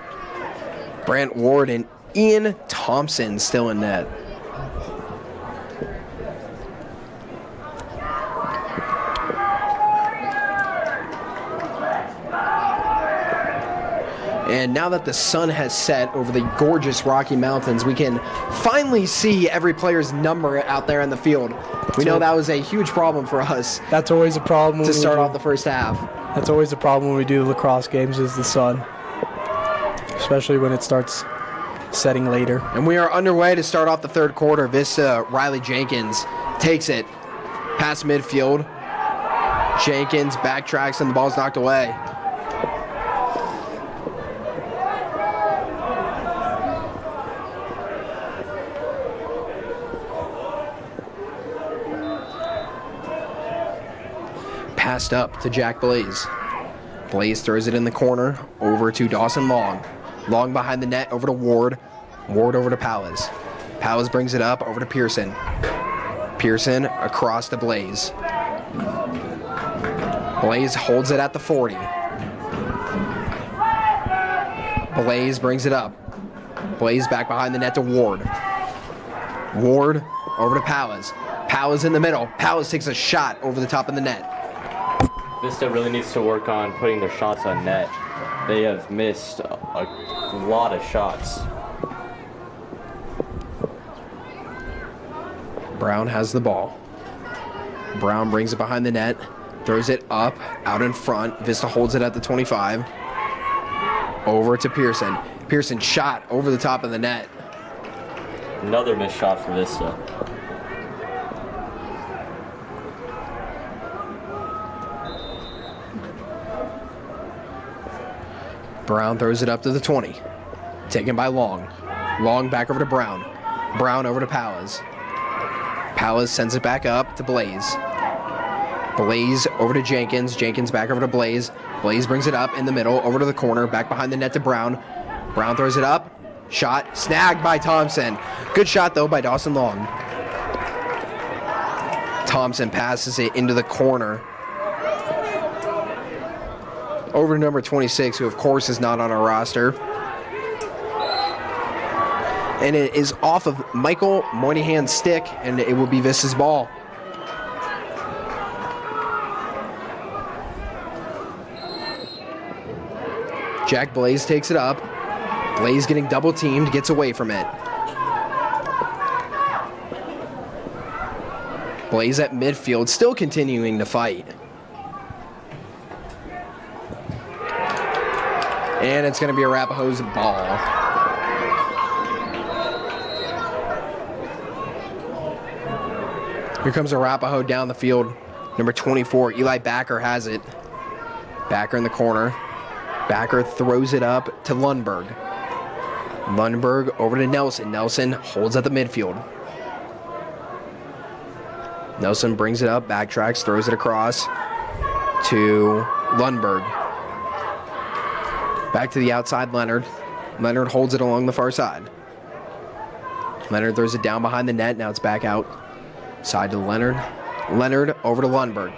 Brant Ward and Ian Thompson still in net. And now that the sun has set over the gorgeous Rocky Mountains, we can finally see every player's number out there in the field. We know that was a huge problem for us. That's always a problem to start off the first half. That's always the problem when we do lacrosse games is the sun, especially when it starts setting later. And we are underway to start off the third quarter. Vista, Riley Jenkins takes it past midfield. Jenkins backtracks and the ball's knocked away. Passed up to Jack Blaze. Blaze throws it in the corner over to Dawson Long. Long behind the net over to Ward. Ward over to Powers. Powers brings it up over to Pearson. Pearson across to Blaze. Blaze holds it at the 40. Blaze brings it up. Blaze back behind the net to Ward. Ward over to Powers. Powers in the middle. Powers takes a shot over the top of the net. Vista really needs to work on putting their shots on net. They have missed a lot of shots. Brown has the ball. Brown brings it behind the net. Throws it up, out in front. Vista holds it at the 25. Over to Pearson. Pearson shot over the top of the net. Another missed shot for Vista. Brown throws it up to the 20. Taken by Long. Long back over to Brown. Brown over to Powers. Powers sends it back up to Blaze. Blaze over to Jenkins. Jenkins back over to Blaze. Blaze brings it up in the middle, over to the corner, back behind the net to Brown. Brown throws it up. Shot snagged by Thompson. Good shot, though, by Dawson Long. Thompson passes it into the corner. Over to number 26, who, of course, is not on our roster. And it is off of Michael Moynihan's stick, and it will be Vista's ball. Jack Blaze takes it up. Blaze getting double teamed, gets away from it. Blaze at midfield, still continuing to fight. And it's going to be Arapahoe's ball. Here comes Arapahoe down the field. Number 24, Eli Backer has it. Backer in the corner. Backer throws it up to Lundberg. Lundberg over to Nelson. Nelson holds at the midfield. Nelson brings it up, backtracks, throws it across to Lundberg. Back to the outside, Leonard. Leonard holds it along the far side. Leonard throws it down behind the net. Now it's back out. Side to Leonard. Leonard over to Lundberg.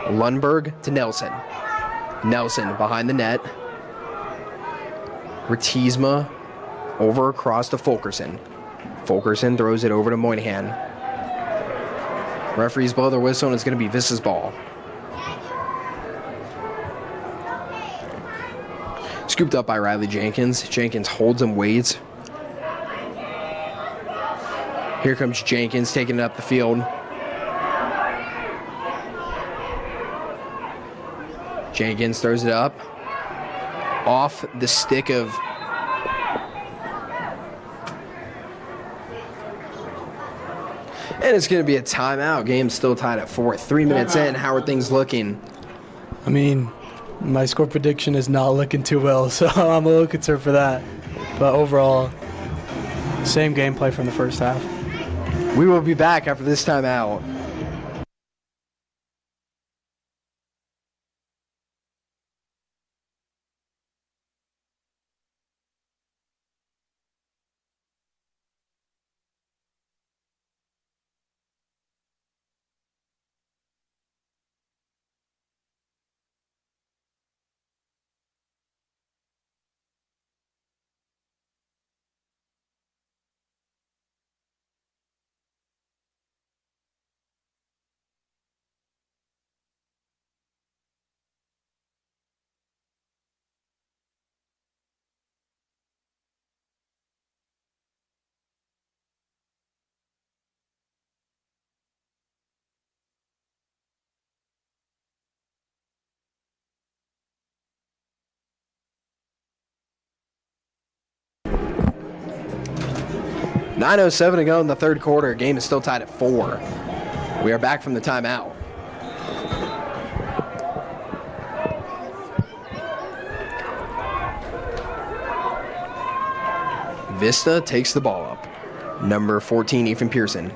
Lundberg to Nelson. Nelson behind the net. Ratisma over across to Fulkerson. Fulkerson throws it over to Moynihan. Referees blow their whistle, and it's going to be Vista's ball. Scooped up by Riley Jenkins. Jenkins holds and waits. Here comes Jenkins taking it up the field. Jenkins throws it up. Off the stick of and it's going to be a timeout. Game still tied at 4. 3 minutes in. How are things looking? I mean, my score prediction is not looking too well, so I'm a little concerned for that. But overall, same gameplay from the first half. We will be back after this timeout. .907 to go in the third quarter. Game is still tied at 4. We are back from the timeout. Vista takes the ball up. Number 14, Ethan Pearson.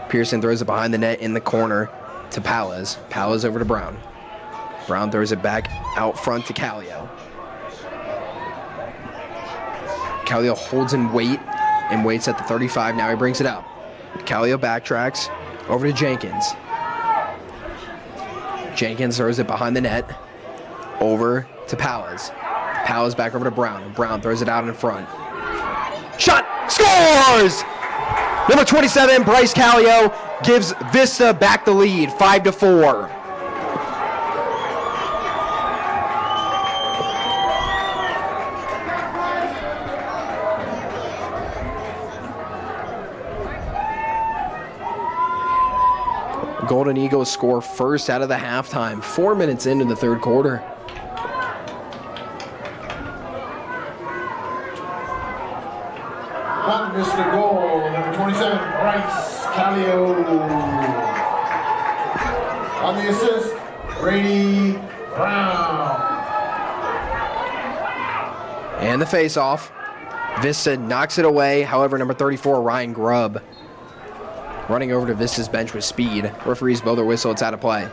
Pearson throws it behind the net in the corner to Palas. Palas over to Brown. Brown throws it back out front to Callio. Callio holds and waits at the 35. Now he brings it up. Callio backtracks, Over to Jenkins. Jenkins throws it behind the net. Over to Powers. Powers back over to Brown. Brown throws it out in front. Shot! Scores! Number 27, Bryce Callio, gives Vista back the lead, 5-4. Golden Eagles score first out of the halftime, 4 minutes into the third quarter. One missed the goal, number 27, Bryce Callio. On the assist, Brady Brown. And the face-off. Vista knocks it away. However, number 34, Ryan Grubb, running over to Vista's bench with speed. Referees blow their whistle. It's out of play.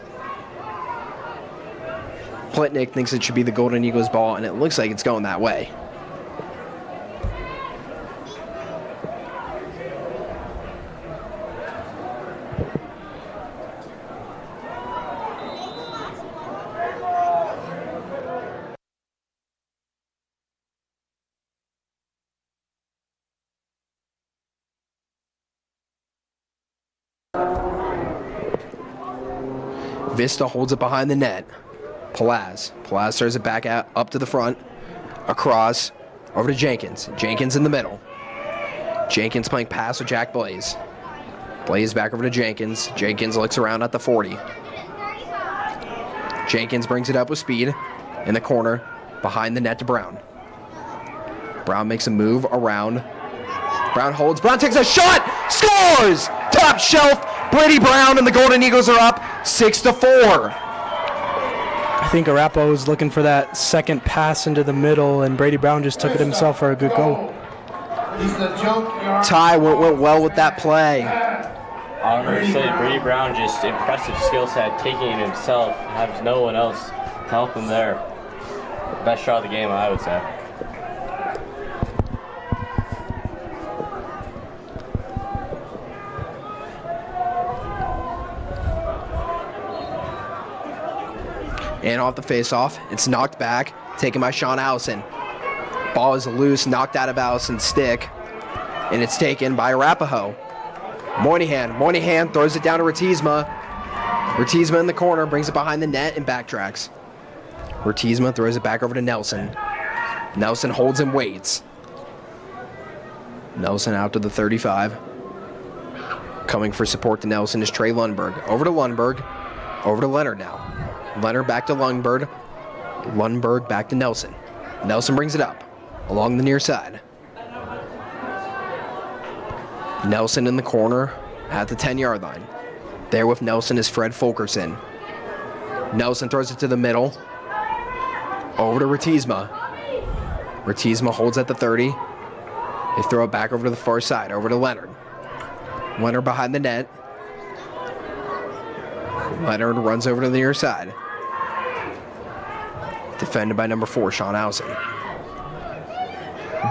Plitnick thinks it should be the Golden Eagles ball, and it looks like it's going that way. Vista holds it behind the net. Palaz throws it back out, up to the front. Across, over to Jenkins. Jenkins in the middle. Jenkins playing pass with Jack Blaze. Blaze back over to Jenkins. Jenkins looks around at the 40. Jenkins brings it up with speed in the corner, behind the net to Brown. Brown makes a move around. Brown holds. Brown takes a shot! Scores! Top shelf. Brady Brown and the Golden Eagles are up 6-4. I think Arapahoe was looking for that second pass into the middle, and Brady Brown just took it himself for a good goal. Ty went well with that play. I don't know to say, Brady Brown just impressive skill set, taking it himself, has no one else to help him there. Best shot of the game, I would say. And off the face-off, it's knocked back, taken by Sean Allison. Ball is loose, knocked out of Allison's stick, and it's taken by Arapahoe. Moynihan throws it down to Ratisma. Ratisma in the corner, brings it behind the net and backtracks. Ratisma throws it back over to Nelson. Nelson holds and waits. Nelson out to the 35. Coming for support to Nelson is Trey Lundberg. Over to Lundberg, over to Leonard now. Leonard back to Lundberg. Lundberg back to Nelson. Nelson brings it up along the near side. Nelson in the corner at the 10-yard line. There with Nelson is Fred Fulkerson. Nelson throws it to the middle. Over to Ratisma. Ratisma holds at the 30. They throw it back over to the far side, over to Leonard. Leonard behind the net. Leonard runs over to the near side. Defended by number 4, Sean Allison.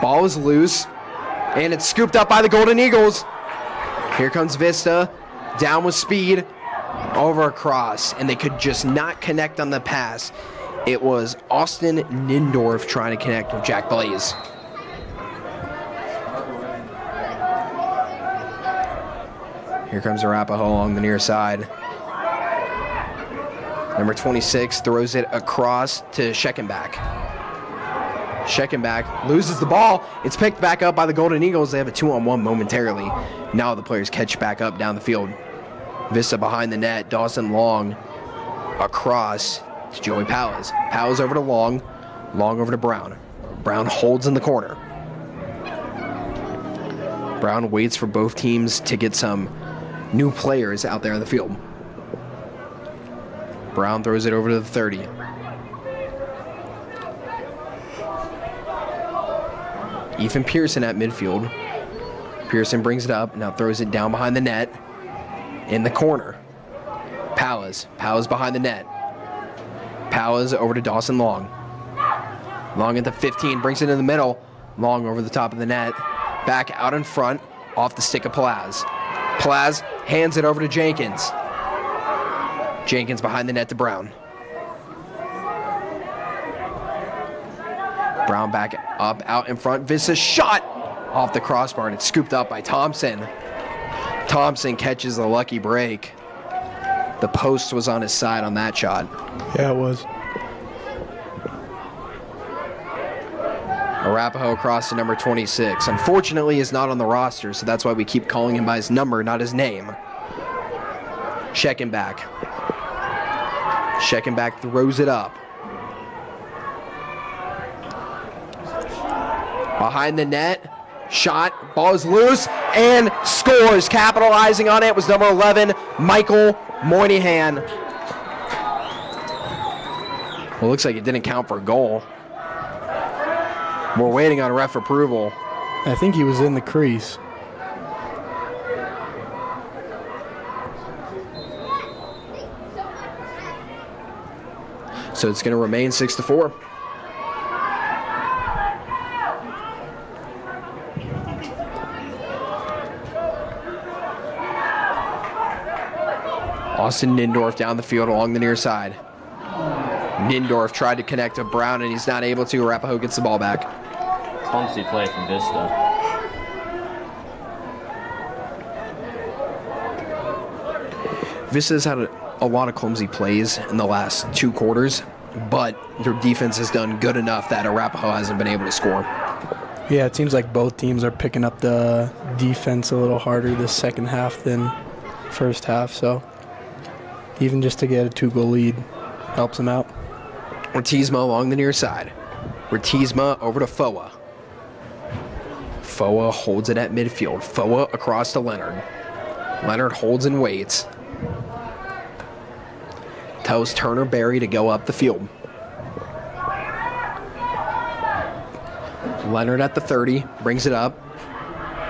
Ball is loose, and it's scooped up by the Golden Eagles. Here comes Vista, down with speed, over across, and they could just not connect on the pass. It was Austin Nindorf trying to connect with Jack Blaze. Here comes Arapahoe along the near side. Number 26 throws it across to Scheckenbach. Scheckenbach loses the ball. It's picked back up by the Golden Eagles. They have a 2-on-1 momentarily. Now the players catch back up down the field. Vista behind the net. Dawson Long across to Joey Powers. Powers over to Long. Long over to Brown. Brown holds in the corner. Brown waits for both teams to get some new players out there in the field. Brown throws it over to the 30. Ethan Pearson at midfield. Pearson brings it up, now throws it down behind the net. In the corner. Powers behind the net. Powers over to Dawson Long. Long at the 15, brings it in the middle. Long over the top of the net. Back out in front, off the stick of Palaz. Palaz Hands it over to Jenkins. Jenkins behind the net to Brown. Brown back up, out in front. Vista shot off the crossbar, and it's scooped up by Thompson. Thompson catches a lucky break. The post was on his side on that shot. Yeah, it was. Arapahoe across to number 26. Unfortunately, he's not on the roster, so that's why we keep calling him by his number, not his name. Scheckenbach. Scheckenbach throws it up. Behind the net. Shot. Ball is loose and scores. Capitalizing on it was number 11, Michael Moynihan. Well, looks like it didn't count for a goal. We're waiting on ref approval. I think he was in the crease. So it's going to remain 6-4. Austin Nindorf down the field along the near side. Nindorf tried to connect to Brown, and he's not able to. Arapahoe gets the ball back. Clumsy play from Vista. Vista's had a lot of clumsy plays in the last 2 quarters, but their defense has done good enough that Arapahoe hasn't been able to score. Yeah, it seems like both teams are picking up the defense a little harder this second half than first half, so even just to get a 2-goal lead helps them out. Ortizma along the near side. Ortizma over to Foa. Foa holds it at midfield. Foa across to Leonard. Leonard holds and waits. Tells Turner Berry to go up the field. Leonard at the 30, brings it up.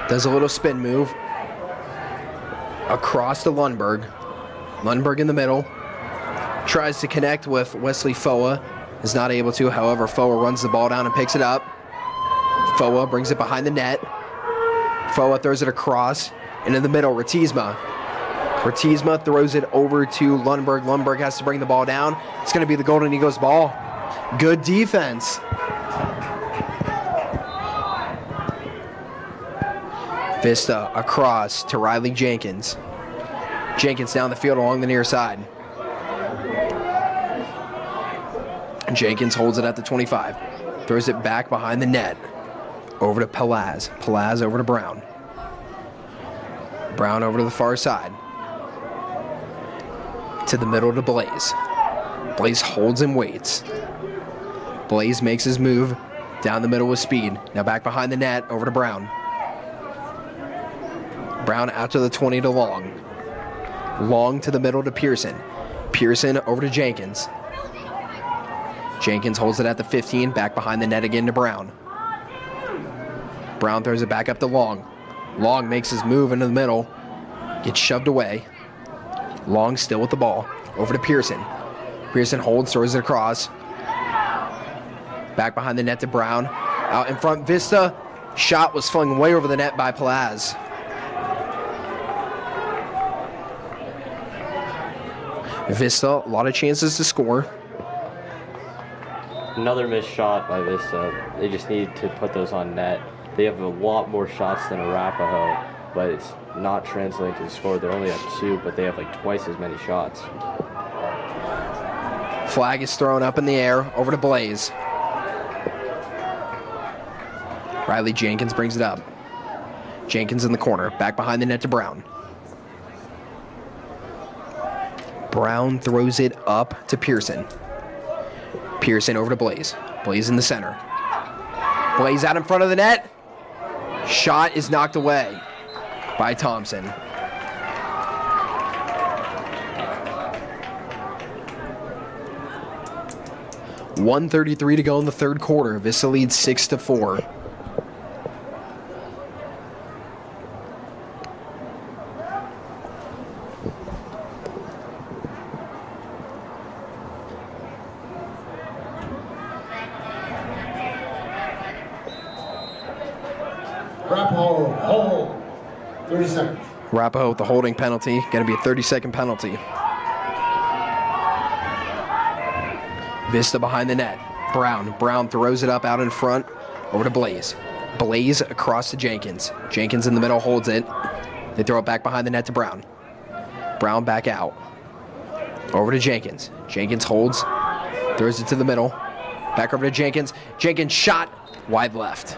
Does a little spin move. Across to Lundberg. Lundberg in the middle. Tries to connect with Wesley Foa. Is not able to. However, Foa runs the ball down and picks it up. Foa brings it behind the net. Foa throws it across. And in the middle, Ortizma. Ortizma throws it over to Lundberg. Lundberg has to bring the ball down. It's going to be the Golden Eagles ball. Good defense. Vista across to Riley Jenkins. Jenkins down the field along the near side. Jenkins holds it at the 25. Throws it back behind the net. Over to Pelaz. Pelaz over to Brown. Brown over to the far side. To the middle to Blaze. Blaze holds and waits. Blaze makes his move down the middle with speed. Now back behind the net over to Brown. Brown out to the 20 to Long. Long to the middle to Pearson. Pearson over to Jenkins. Jenkins holds it at the 15, back behind the net again to Brown. Brown throws it back up to Long. Long makes his move into the middle. Gets shoved away. Long still with the ball. Over to Pearson. Pearson holds, throws it across. Back behind the net to Brown. Out in front, Vista. Shot was flung way over the net by Pelaz. Vista, a lot of chances to score. Another missed shot by Vista. They just need to put those on net. They have a lot more shots than Arapahoe, but it's not translating to the score. They're only at 2, but they have like twice as many shots. Flag is thrown up in the air over to Blaze. Riley Jenkins brings it up. Jenkins in the corner, back behind the net to Brown. Brown throws it up to Pearson. Pearson over to Blaze. Blaze in the center. Blaze out in front of the net. Shot is knocked away by Thompson. .133 to go in the third quarter. Vista leads 6-4. Arapahoe, hold. 30 seconds. Arapahoe with the holding penalty. Going to be a 30-second penalty. Vista behind the net. Brown throws it up out in front. Over to Blaze. Blaze across to Jenkins. Jenkins in the middle holds it. They throw it back behind the net to Brown. Brown back out. Over to Jenkins. Jenkins holds. Throws it to the middle. Back over to Jenkins. Jenkins shot wide left.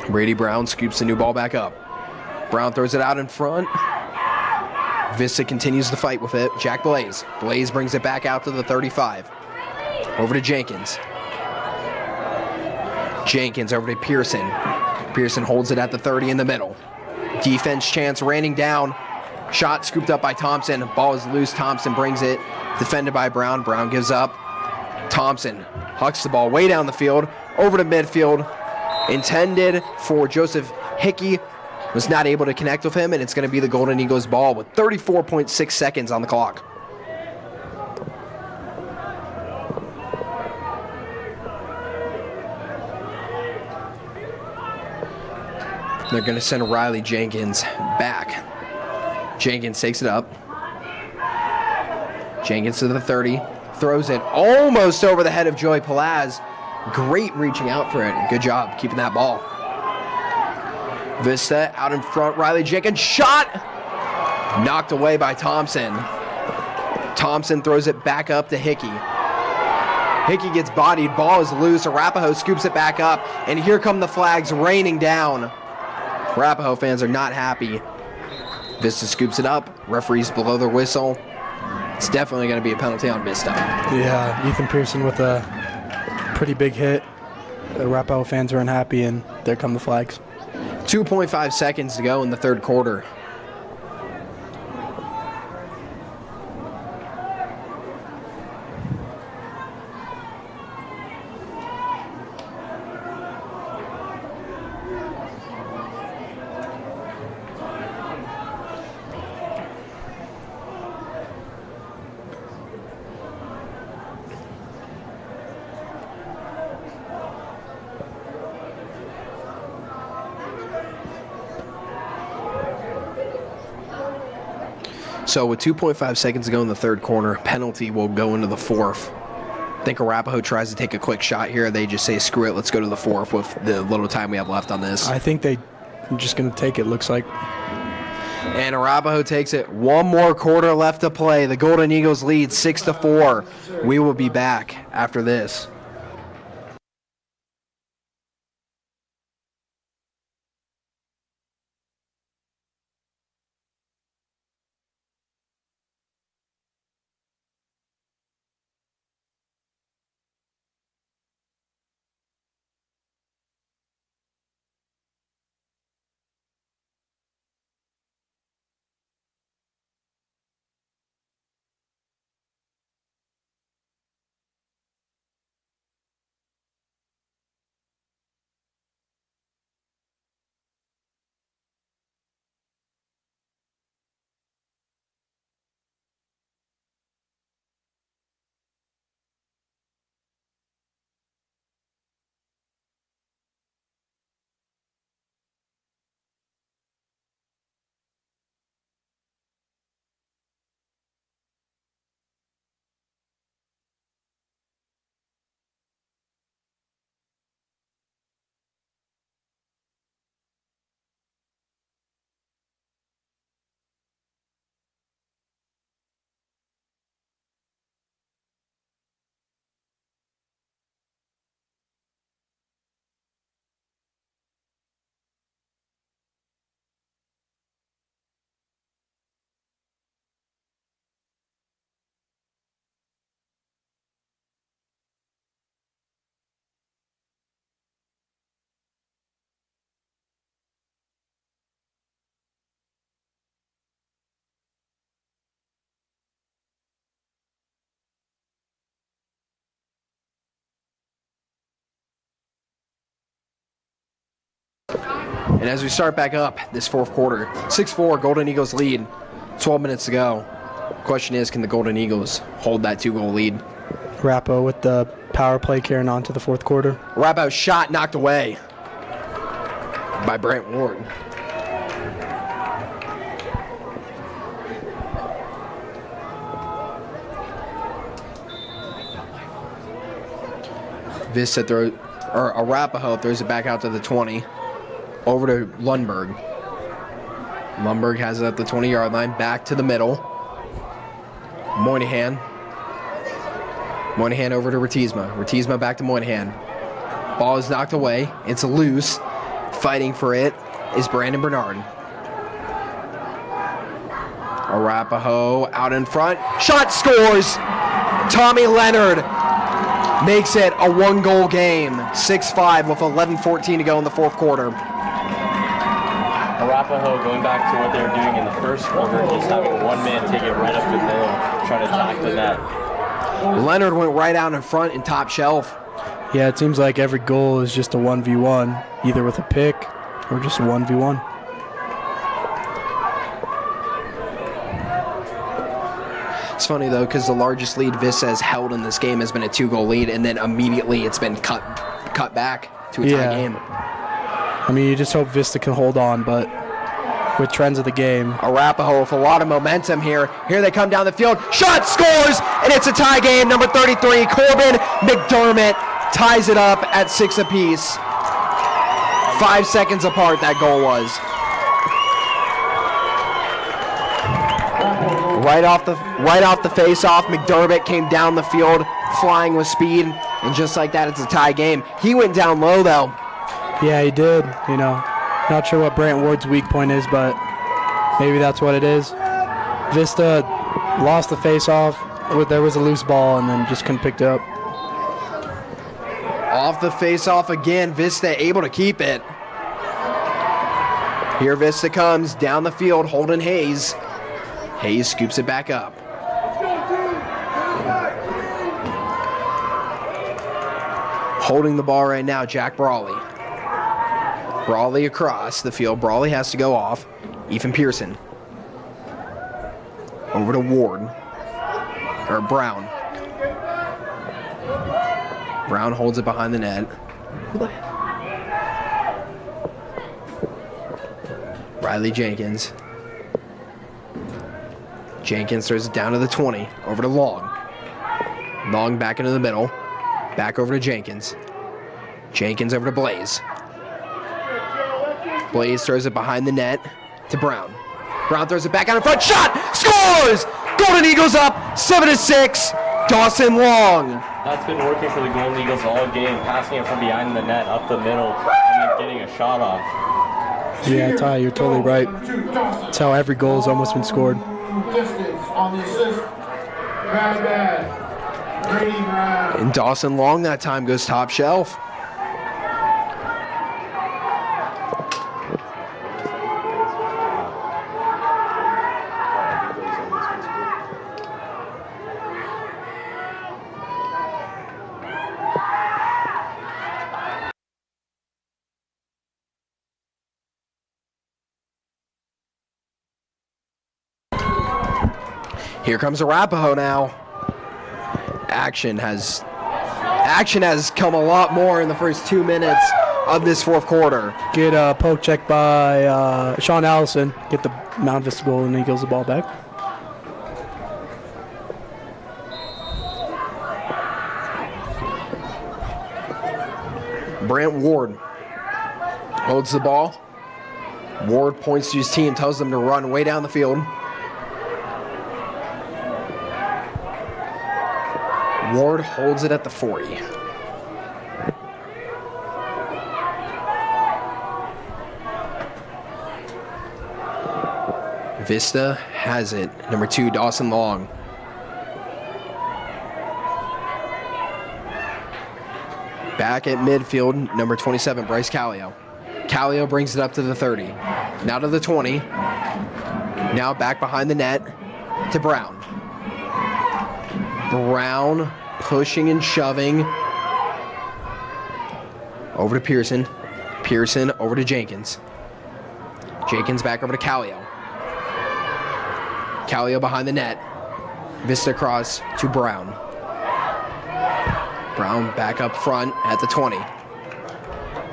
Brady Brown scoops the new ball back up. Brown throws it out in front. Vista continues to fight with it. Jack Blaze. Blaze brings it back out to the 35. Over to Jenkins. Jenkins over to Pearson. Pearson holds it at the 30 in the middle. Defense chance raining down. Shot scooped up by Thompson. Ball is loose. Thompson brings it. Defended by Brown. Brown gives up. Thompson hucks the ball way down the field. Over to midfield. Intended for Joseph Hickey. Was not able to connect with him, and it's going to be the Golden Eagles ball with 34.6 seconds on the clock. They're going to send Riley Jenkins back. Jenkins takes it up. Jenkins to the 30. Throws it almost over the head of Joey Palaz. Great reaching out for it. Good job keeping that ball. Vista out in front. Riley Jenkins shot. Knocked away by Thompson. Thompson throws it back up to Hickey. Hickey gets bodied. Ball is loose. Arapahoe scoops it back up. And here come the flags raining down. Arapahoe fans are not happy. Vista scoops it up. Referees blow their whistle. It's definitely going to be a penalty on Vista. Yeah, Ethan Pearson with a pretty big hit. The Arapahoe fans are unhappy, and there come the flags. 2.5 seconds to go in the third quarter. So with 2.5 seconds to go in the third quarter, penalty will go into the fourth. I think Arapahoe tries to take a quick shot here. They just say, screw it, let's go to the fourth with the little time we have left on this. I think they're just going to take it, looks like. And Arapahoe takes it. One more quarter left to play. The Golden Eagles lead 6-4. We will be back after this. And as we start back up this fourth quarter, 6-4, Golden Eagles lead, 12 minutes to go. Question is, can the Golden Eagles hold that 2-goal lead? Arapahoe with the power play carrying on to the fourth quarter. Arapahoe shot knocked away by Brant Ward. Vista Arapahoe throws it back out to the 20. Over to Lundberg. Lundberg has it at the 20-yard line. Back to the middle. Moynihan. Moynihan over to Ratisma. Ratisma back to Moynihan. Ball is knocked away. It's loose. Fighting for it is Brandon Bernard. Arapahoe out in front. Shot scores! Tommy Leonard makes it a one-goal game. 6-5 with 11:14 to go in the fourth quarter. Arapahoe going back to what they were doing in the first quarter, just having one man take it right up the middle, trying to attack the net. Leonard went right out in front in top shelf. Yeah, it seems like every goal is just a 1v1, either with a pick or just a 1v1. It's funny, though, because the largest lead Vista has held in this game has been a 2-goal lead, and then immediately it's been cut back to a tie game. I mean, you just hope Vista can hold on, but with trends of the game. Arapahoe with a lot of momentum here. Here they come down the field. Shot scores, and it's a tie game. Number 33, Corbin McDermott ties it up at 6 apiece. 5 seconds apart that goal was. Right off the face-off, McDermott came down the field, flying with speed, and just like that, it's a tie game. He went down low, though. Yeah, he did. You know, not sure what Brant Ward's weak point is, but maybe that's what it is. Vista lost the face-off. There was a loose ball, and then just couldn't pick it up. Off the face-off again, Vista able to keep it. Here Vista comes down the field, Holden Hayes. Hayes scoops it back up. Holding the ball right now, Jack Brawley. Brawley across the field. Brawley has to go off. Ethan Pearson. Over to Ward. Or Brown. Brown holds it behind the net. Riley Jenkins. Jenkins throws it down to the 20. Over to Long. Long back into the middle. Back over to Jenkins. Jenkins over to Blaze. Blaze throws it behind the net to Brown. Brown throws it back out in front. Shot! Scores! Golden Eagles up 7-6. Dawson Long. That's been working for the Golden Eagles all game, passing it from behind the net up the middle and then getting a shot off. Yeah, Ty, you're totally right. That's how every goal has almost been scored. Distance on the assist. Bad. Brady Brown. And Dawson Long that time goes top shelf. Here comes Arapahoe now. Action has come a lot more in the first 2 minutes of this fourth quarter. Get a poke check by Sean Allison. Get the Mount Vista Golden Eagles the ball back. Brant Ward holds the ball. Ward points to his team, tells them to run way down the field. Ward holds it at the 40. Vista has it. Number 2, Dawson Long. Back at midfield, number 27, Bryce Callio. Callio brings it up to the 30. Now to the 20. Now back behind the net to Brown. Brown pushing and shoving. Over to Pearson. Pearson over to Jenkins. Jenkins back over to Callio. Callio behind the net. Vista cross to Brown. Brown back up front at the 20.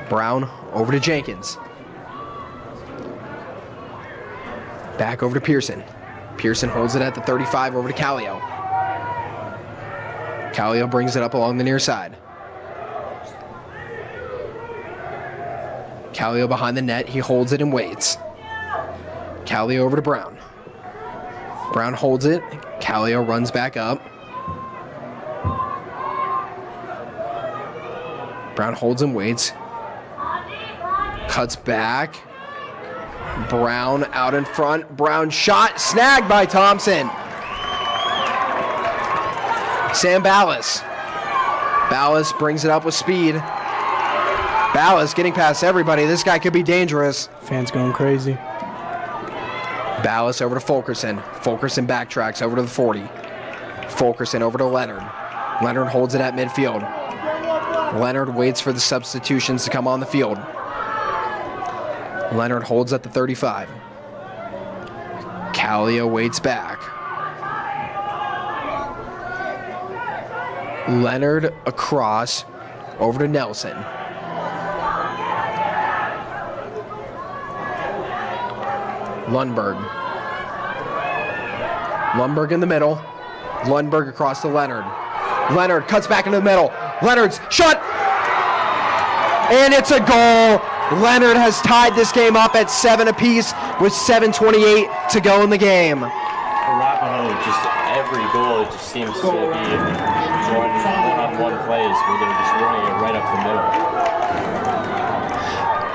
Brown over to Jenkins. Back over to Pearson. Pearson holds it at the 35 over to Callio. Callio brings it up along the near side. Callio behind the net. He holds it and waits. Callio over to Brown. Brown holds it. Callio runs back up. Brown holds and waits. Cuts back. Brown out in front. Brown shot. Snagged by Thompson. Sam Ballas. Ballas brings it up with speed. Ballas getting past everybody. This guy could be dangerous. Fans going crazy. Ballas over to Fulkerson. Fulkerson backtracks over to the 40. Fulkerson over to Leonard. Leonard holds it at midfield. Leonard waits for the substitutions to come on the field. Leonard holds at the 35. Callio waits back. Leonard across over to Nelson. Lundberg. Lundberg in the middle. Lundberg across to Leonard. Leonard cuts back into the middle. Leonard's shot! And it's a goal! Leonard has tied this game up at 7 apiece with 7:28 to go in the game. Arapahoe, just every goal, it just seems to be one-on-one plays where they're just running it right up the middle.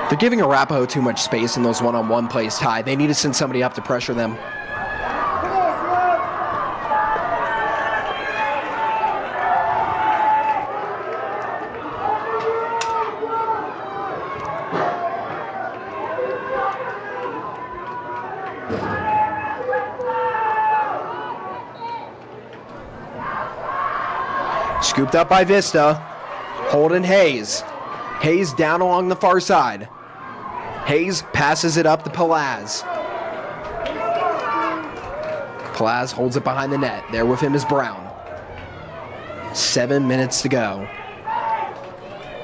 They're giving Arapahoe too much space in those one-on-one plays, Ty. They need to send somebody up to pressure them. Scooped up by Vista. Holden Hayes. Hayes down along the far side. Hayes passes it up to Palaz. Palaz holds it behind the net. There with him is Brown. 7 minutes to go.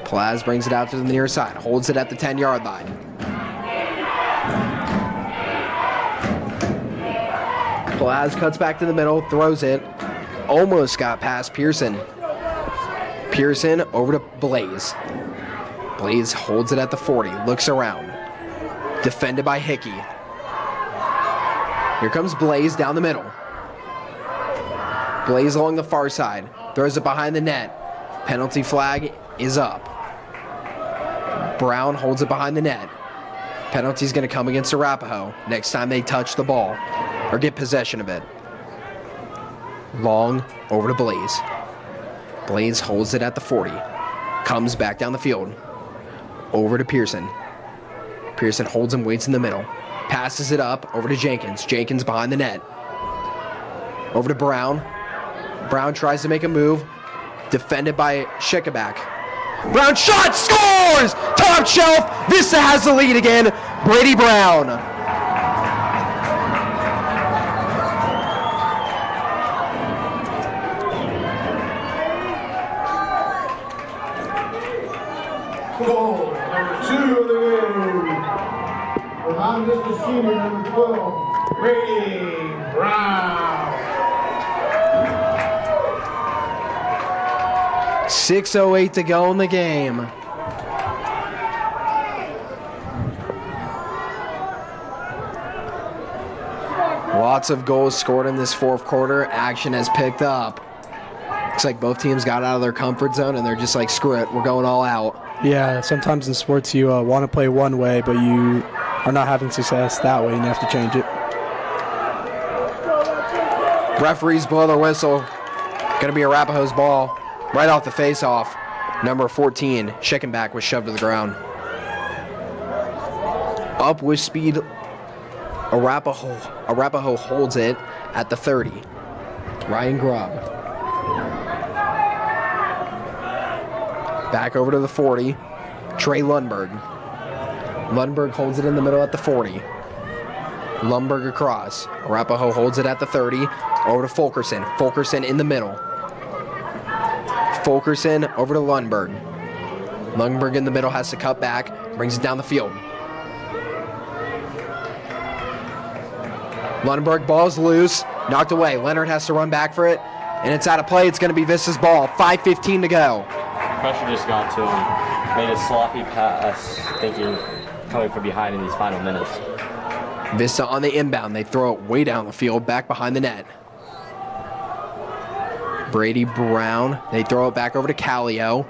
Palaz brings it out to the near side. Holds it at the 10-yard line. Palaz cuts back to the middle. Throws it. Almost got past Pearson. Pearson over to Blaze. Blaze holds it at the 40. Looks around. Defended by Hickey. Here comes Blaze down the middle. Blaze along the far side. Throws it behind the net. Penalty flag is up. Brown holds it behind the net. Penalty's going to come against Arapahoe next time they touch the ball or get possession of it. Long over to Blaze. Blaze holds it at the 40. Comes back down the field. Over to Pearson. Pearson holds and waits in the middle. Passes it up over to Jenkins. Jenkins behind the net. Over to Brown. Brown tries to make a move. Defended by Schickeback. Brown shot! Scores! Top shelf! Vista has the lead again. Brady Brown. Goal number 2 of the game. Behind this is senior number 12, Brady Brown. 6:08 to go in the game. Lots of goals scored in this fourth quarter. Action has picked up. Looks like both teams got out of their comfort zone and they're just like, screw it, we're going all out. Yeah, sometimes in sports you want to play one way, but you are not having success that way and you have to change it. Referees blow their whistle. Going to be Arapahoe's ball. Right off the face-off. Number 14, Schickenbach, was shoved to the ground. Up with speed. Arapahoe holds it at the 30. Ryan Grubb. Back over to the 40. Trey Lundberg. Lundberg holds it in the middle at the 40. Lundberg across. Arapahoe holds it at the 30. Over to Fulkerson. Fulkerson in the middle. Fulkerson over to Lundberg. Lundberg in the middle has to cut back, brings it down the field. Lundberg, ball's loose, knocked away. Leonard has to run back for it, and it's out of play. It's going to be Vista's ball. 5:15 to go. Pressure just got to him. Made a sloppy pass, thinking coming from behind in these final minutes. Vista on the inbound. They throw it way down the field, back behind the net. Brady Brown. They throw it back over to Callio.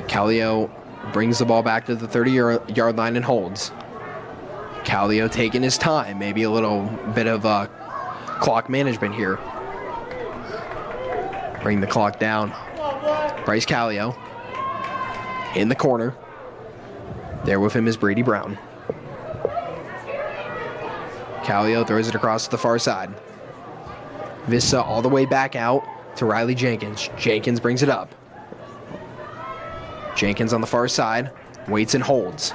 Callio brings the ball back to the 30-yard line and holds. Callio taking his time. Maybe a little bit of clock management here. Bring the clock down. Bryce Callio in the corner. There with him is Brady Brown. Callio throws it across to the far side. Vista all the way back out to Riley Jenkins. Jenkins brings it up. Jenkins on the far side, waits and holds.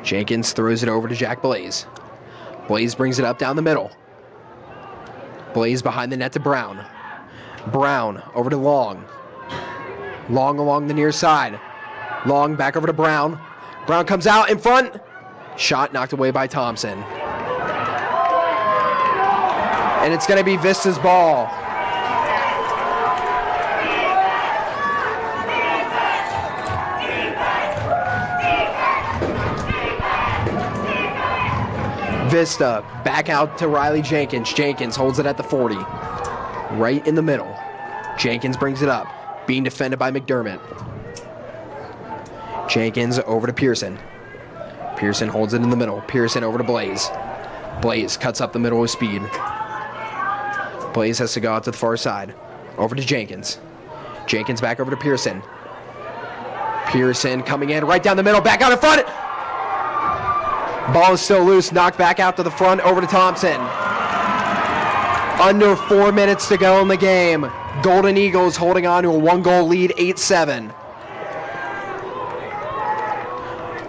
Jenkins throws it over to Jack Blaze. Blaze brings it up down the middle. Blaze behind the net to Brown. Brown over to Long. Long along the near side. Long back over to Brown. Brown comes out in front. Shot knocked away by Thompson. And it's going to be Vista's ball. Vista back out to Riley Jenkins. Jenkins holds it at the 40. Right in the middle. Jenkins brings it up. Being defended by McDermott. Jenkins over to Pearson. Pearson holds it in the middle. Pearson over to Blaze. Blaze cuts up the middle with speed. Blaze has to go out to the far side. Over to Jenkins. Jenkins back over to Pearson. Pearson coming in right down the middle. Back out in front. Ball is still loose. Knocked back out to the front. Over to Thompson. Under 4 minutes to go in the game. Golden Eagles holding on to a 1-goal lead, 8-7.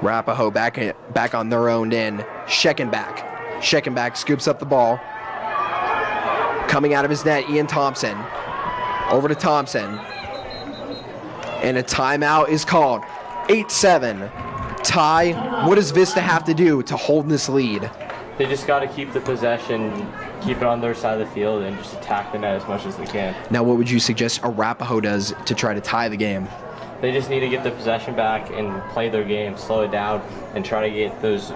Arapahoe back on their own end. Scheckenbach. Scheckenbach scoops up the ball. Coming out of his net, Ian Thompson. Over to Thompson. And a timeout is called. 8-7. Tie. What does Vista have to do to hold this lead? They just got to keep the possession, keep it on their side of the field, and just attack the net as much as they can. Now, what would you suggest Arapahoe does to try to tie the game? They just need to get the possession back and play their game, slow it down, and try to get those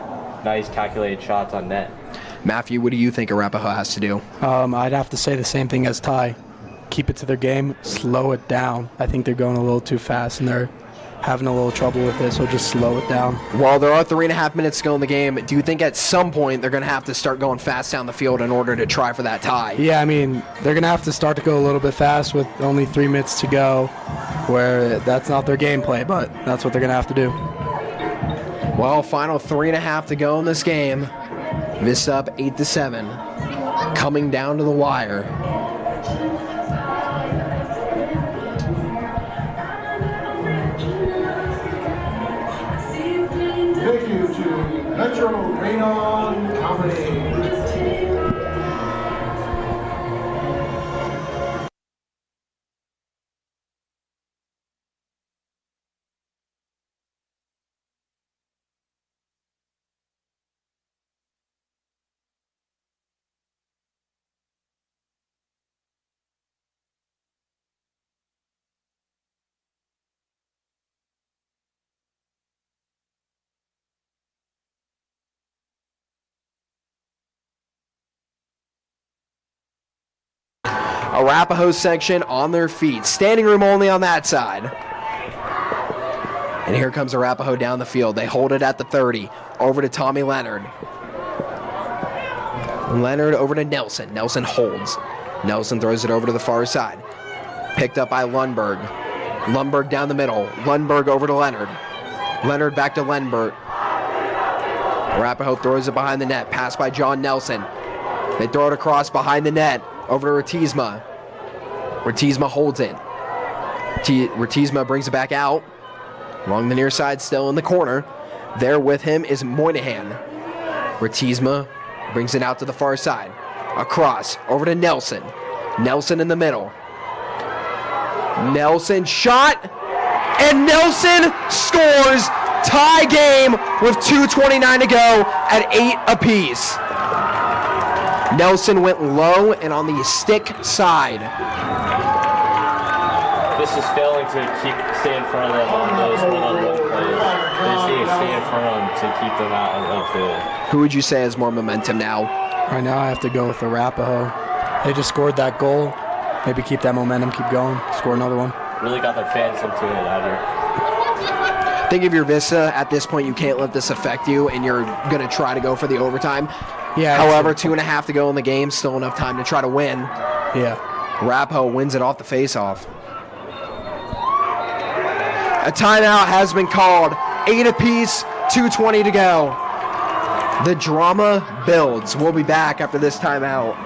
nice calculated shots on net. Matthew, what do you think Arapahoe has to do? I'd have to say the same thing as Ty. Keep it to their game, slow it down. I think they're going a little too fast, and they're having a little trouble with this, so just slow it down. Well, there are 3.5 minutes to go in the game. Do you think at some point they're going to have to start going fast down the field in order to try for that tie? Yeah, I mean, they're going to have to start to go a little bit fast with only 3 minutes to go, where that's not their gameplay, but that's what they're going to have to do. Well, final 3.5 to go in this game. Vista up 8-7. Coming down to the wire. Thank you to Metro Rayon Company. Arapahoe section on their feet. Standing room only on that side. And here comes Arapahoe down the field. They hold it at the 30. Over to Tommy Leonard. Leonard over to Nelson. Nelson holds. Nelson throws it over to the far side. Picked up by Lundberg. Lundberg down the middle. Lundberg over to Leonard. Leonard back to Lundberg. Arapahoe throws it behind the net. Pass by John Nelson. They throw it across behind the net. Over to Ratisma. Ratisma holds it. Ratisma brings it back out. Along the near side, still in the corner. There with him is Moynihan. Ratisma brings it out to the far side. Across, over to Nelson. Nelson in the middle. Nelson shot, and Nelson scores. Tie game with 2:29 to go at 8 apiece. Nelson went low and on the stick side. This is failing to stay in front of them on those one-on-one plays. They just need to stay in front of them to keep them out of the field. Who would you say has more momentum now? Right now I have to go with Arapahoe. They just scored that goal. Maybe keep that momentum, keep going, score another one. Really got their fans into it out here. Think if you're Vista, at this point you can't let this affect you and you're going to try to go for the overtime. Yeah. However, 2.5 to go in the game, still enough time to try to win. Yeah. Arapahoe wins it off the face-off. A timeout has been called. 8 apiece, 2:20 to go. The drama builds. We'll be back after this timeout.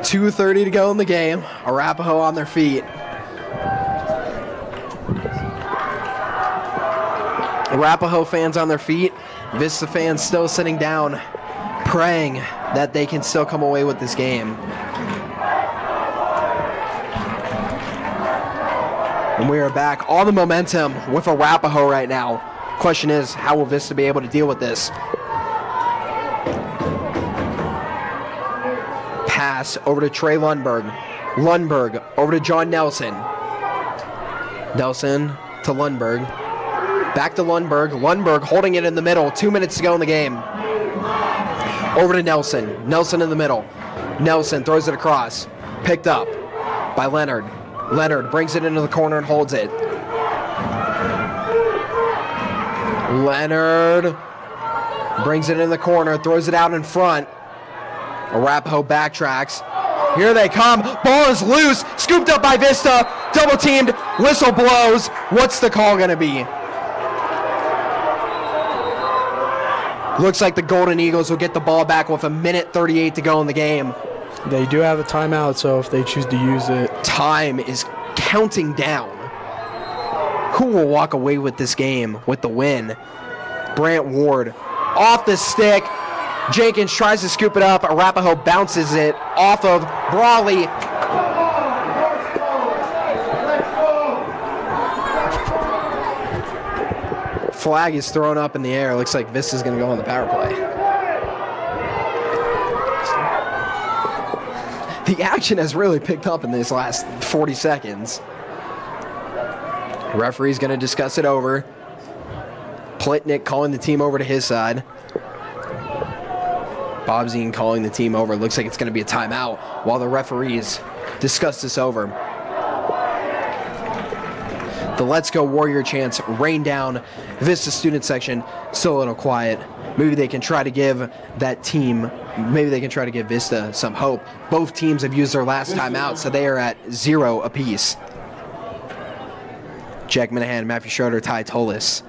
.230 to go in the game. Arapahoe on their feet. Arapahoe fans on their feet. Vista fans still sitting down, praying that they can still come away with this game. And we are back. All the momentum with Arapahoe right now. Question is, how will Vista be able to deal with this? Pass over to Trey Lundberg. Lundberg over to John Nelson. Nelson to Lundberg. Back to Lundberg. Lundberg holding it in the middle. 2 minutes to go in the game. Over to Nelson. Nelson in the middle. Nelson throws it across. Picked up by Leonard. Leonard brings it into the corner and holds it. Leonard brings it in the corner, throws it out in front. Arapahoe backtracks. Here they come. Ball is loose. Scooped up by Vista. Double teamed. Whistle blows. What's the call going to be? Looks like the Golden Eagles will get the ball back with 1:38 to go in the game. They do have a timeout, so if they choose to use it. Time is counting down. Who will walk away with this game with the win? Brant Ward off the stick. Jenkins tries to scoop it up. Arapahoe bounces it off of Brawley. Flag is thrown up in the air. Looks like Vista's going to go on the power play. The action has really picked up in this last 40 seconds. The referee's going to discuss it over. Plitnick calling the team over to his side. Bobzine calling the team over. Looks like it's going to be a timeout while the referees discuss this over. The Let's Go Warrior chants rain down. Vista student section still a little quiet. Maybe they can try to give that team, maybe they can try to give Vista some hope. Both teams have used their last timeout, so they are at 0 apiece. Jack Minahan, Matthew Schroeder, Ty Tolis.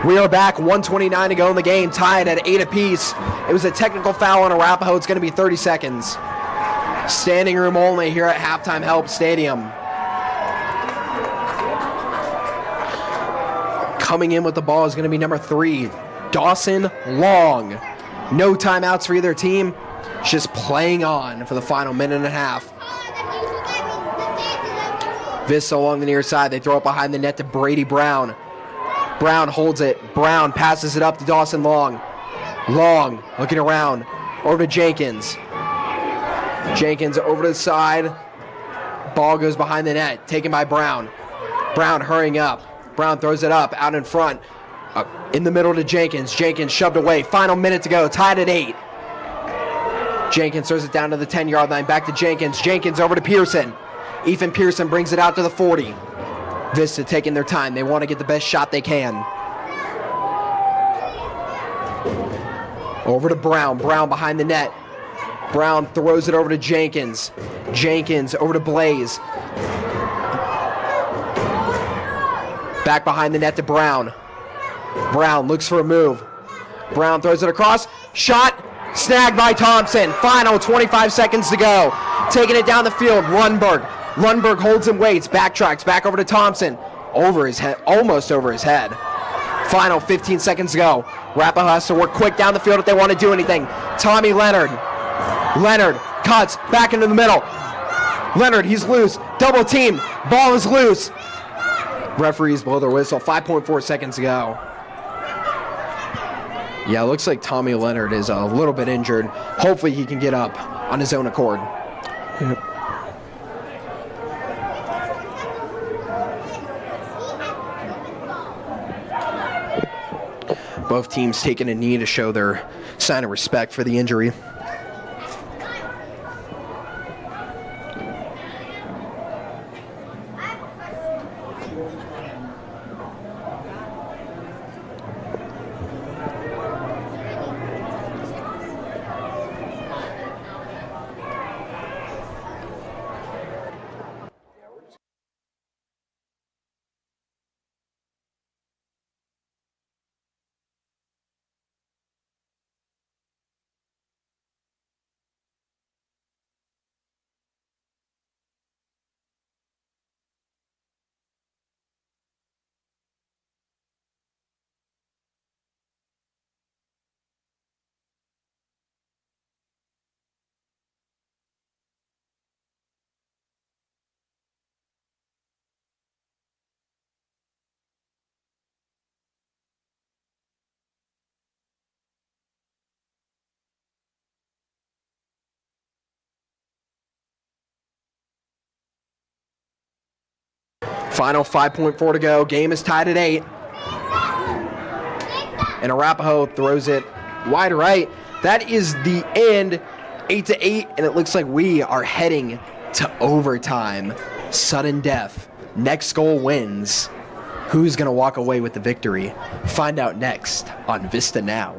We are back, 1:29 to go in the game, tied at 8 apiece. It was a technical foul on Arapahoe. It's going to be 30 seconds. Standing room only here at Halftime Help Stadium. Coming in with the ball is going to be number 3, Dawson Long. No timeouts for either team. Just playing on for the final minute and a half. Vista along the near side. They throw it behind the net to Brady Brown. Brown holds it. Brown passes it up to Dawson Long. Long looking around. Over to Jenkins. Jenkins over to the side. Ball goes behind the net. Taken by Brown. Brown hurrying up. Brown throws it up out in front. In the middle to Jenkins. Jenkins shoved away. Final minute to go. Tied at 8. Jenkins throws it down to the 10-yard line. Back to Jenkins. Jenkins over to Pearson. Ethan Pearson brings it out to the 40. Vista taking their time. They want to get the best shot they can. Over to Brown. Brown behind the net. Brown throws it over to Jenkins. Jenkins over to Blaze. Back behind the net to Brown. Brown looks for a move. Brown throws it across. Shot. Snagged by Thompson. Final 25 seconds to go. Taking it down the field. Lundberg. Lundberg holds and waits. Backtracks. Back over to Thompson. Over his head. Almost over his head. Final 15 seconds to go. Arapahoe has to work quick down the field if they want to do anything. Tommy Leonard. Leonard cuts back into the middle. Leonard, he's loose. Double team. Ball is loose. Referees blow their whistle. 5.4 seconds to go. Yeah, it looks like Tommy Leonard is a little bit injured. Hopefully he can get up on his own accord. Yep. Both teams taking a knee to show their sign of respect for the injury. Final 5.4 to go. Game is tied at 8. And Arapahoe throws it wide right. That is the end. 8-8. And it looks like we are heading to overtime. Sudden death. Next goal wins. Who's going to walk away with the victory? Find out next on Vista Now.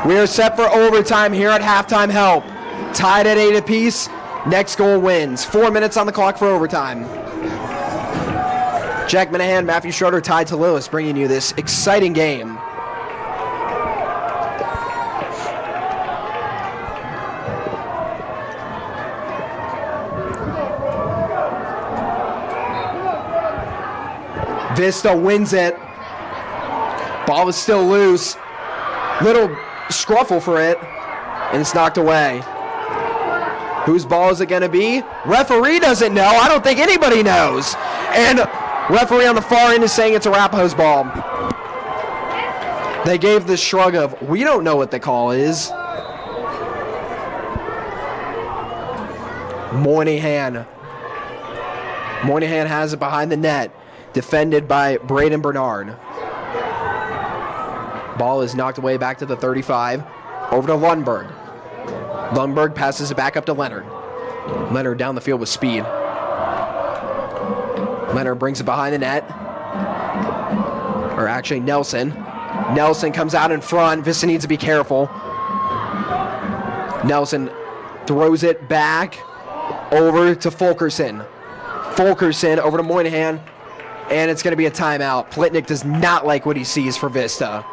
We are set for overtime here at Halftime Help. Tied at 8 apiece. Next goal wins. 4 minutes on the clock for overtime. Jack Minahan, Matthew Schroeder tied to Lewis, bringing you this exciting game. Vista wins it. Ball is still loose. Little scruffle for it, and it's knocked away. Whose ball is it going to be? Referee doesn't know. I don't think anybody knows. And referee on the far end is saying it's Arapahoe's ball. They gave the shrug of, we don't know what the call is. Moynihan. Moynihan has it behind the net. Defended by Braden Bernard. Ball is knocked away back to the 35. Over to Lundberg. Lundberg passes it back up to Leonard. Leonard down the field with speed. Leonard brings it behind the net. Or actually Nelson. Nelson comes out in front. Vista needs to be careful. Nelson throws it back over to Fulkerson. Fulkerson over to Moynihan. And it's going to be a timeout. Plitnick does not like what he sees for Vista.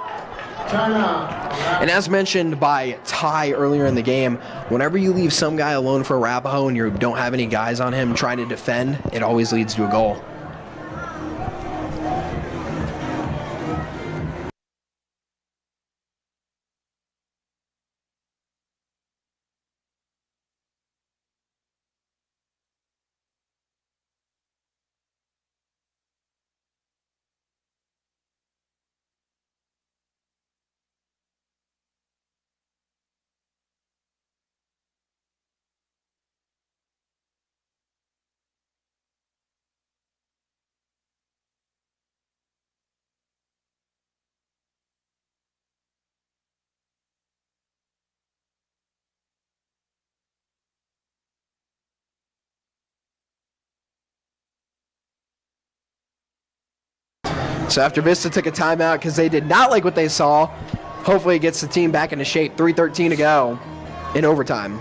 And as mentioned by Ty earlier in the game, whenever you leave some guy alone for Arapahoe and you don't have any guys on him trying to defend, it always leads to a goal. So after Vista took a timeout because they did not like what they saw, hopefully it gets the team back into shape. 3:13 to go in overtime.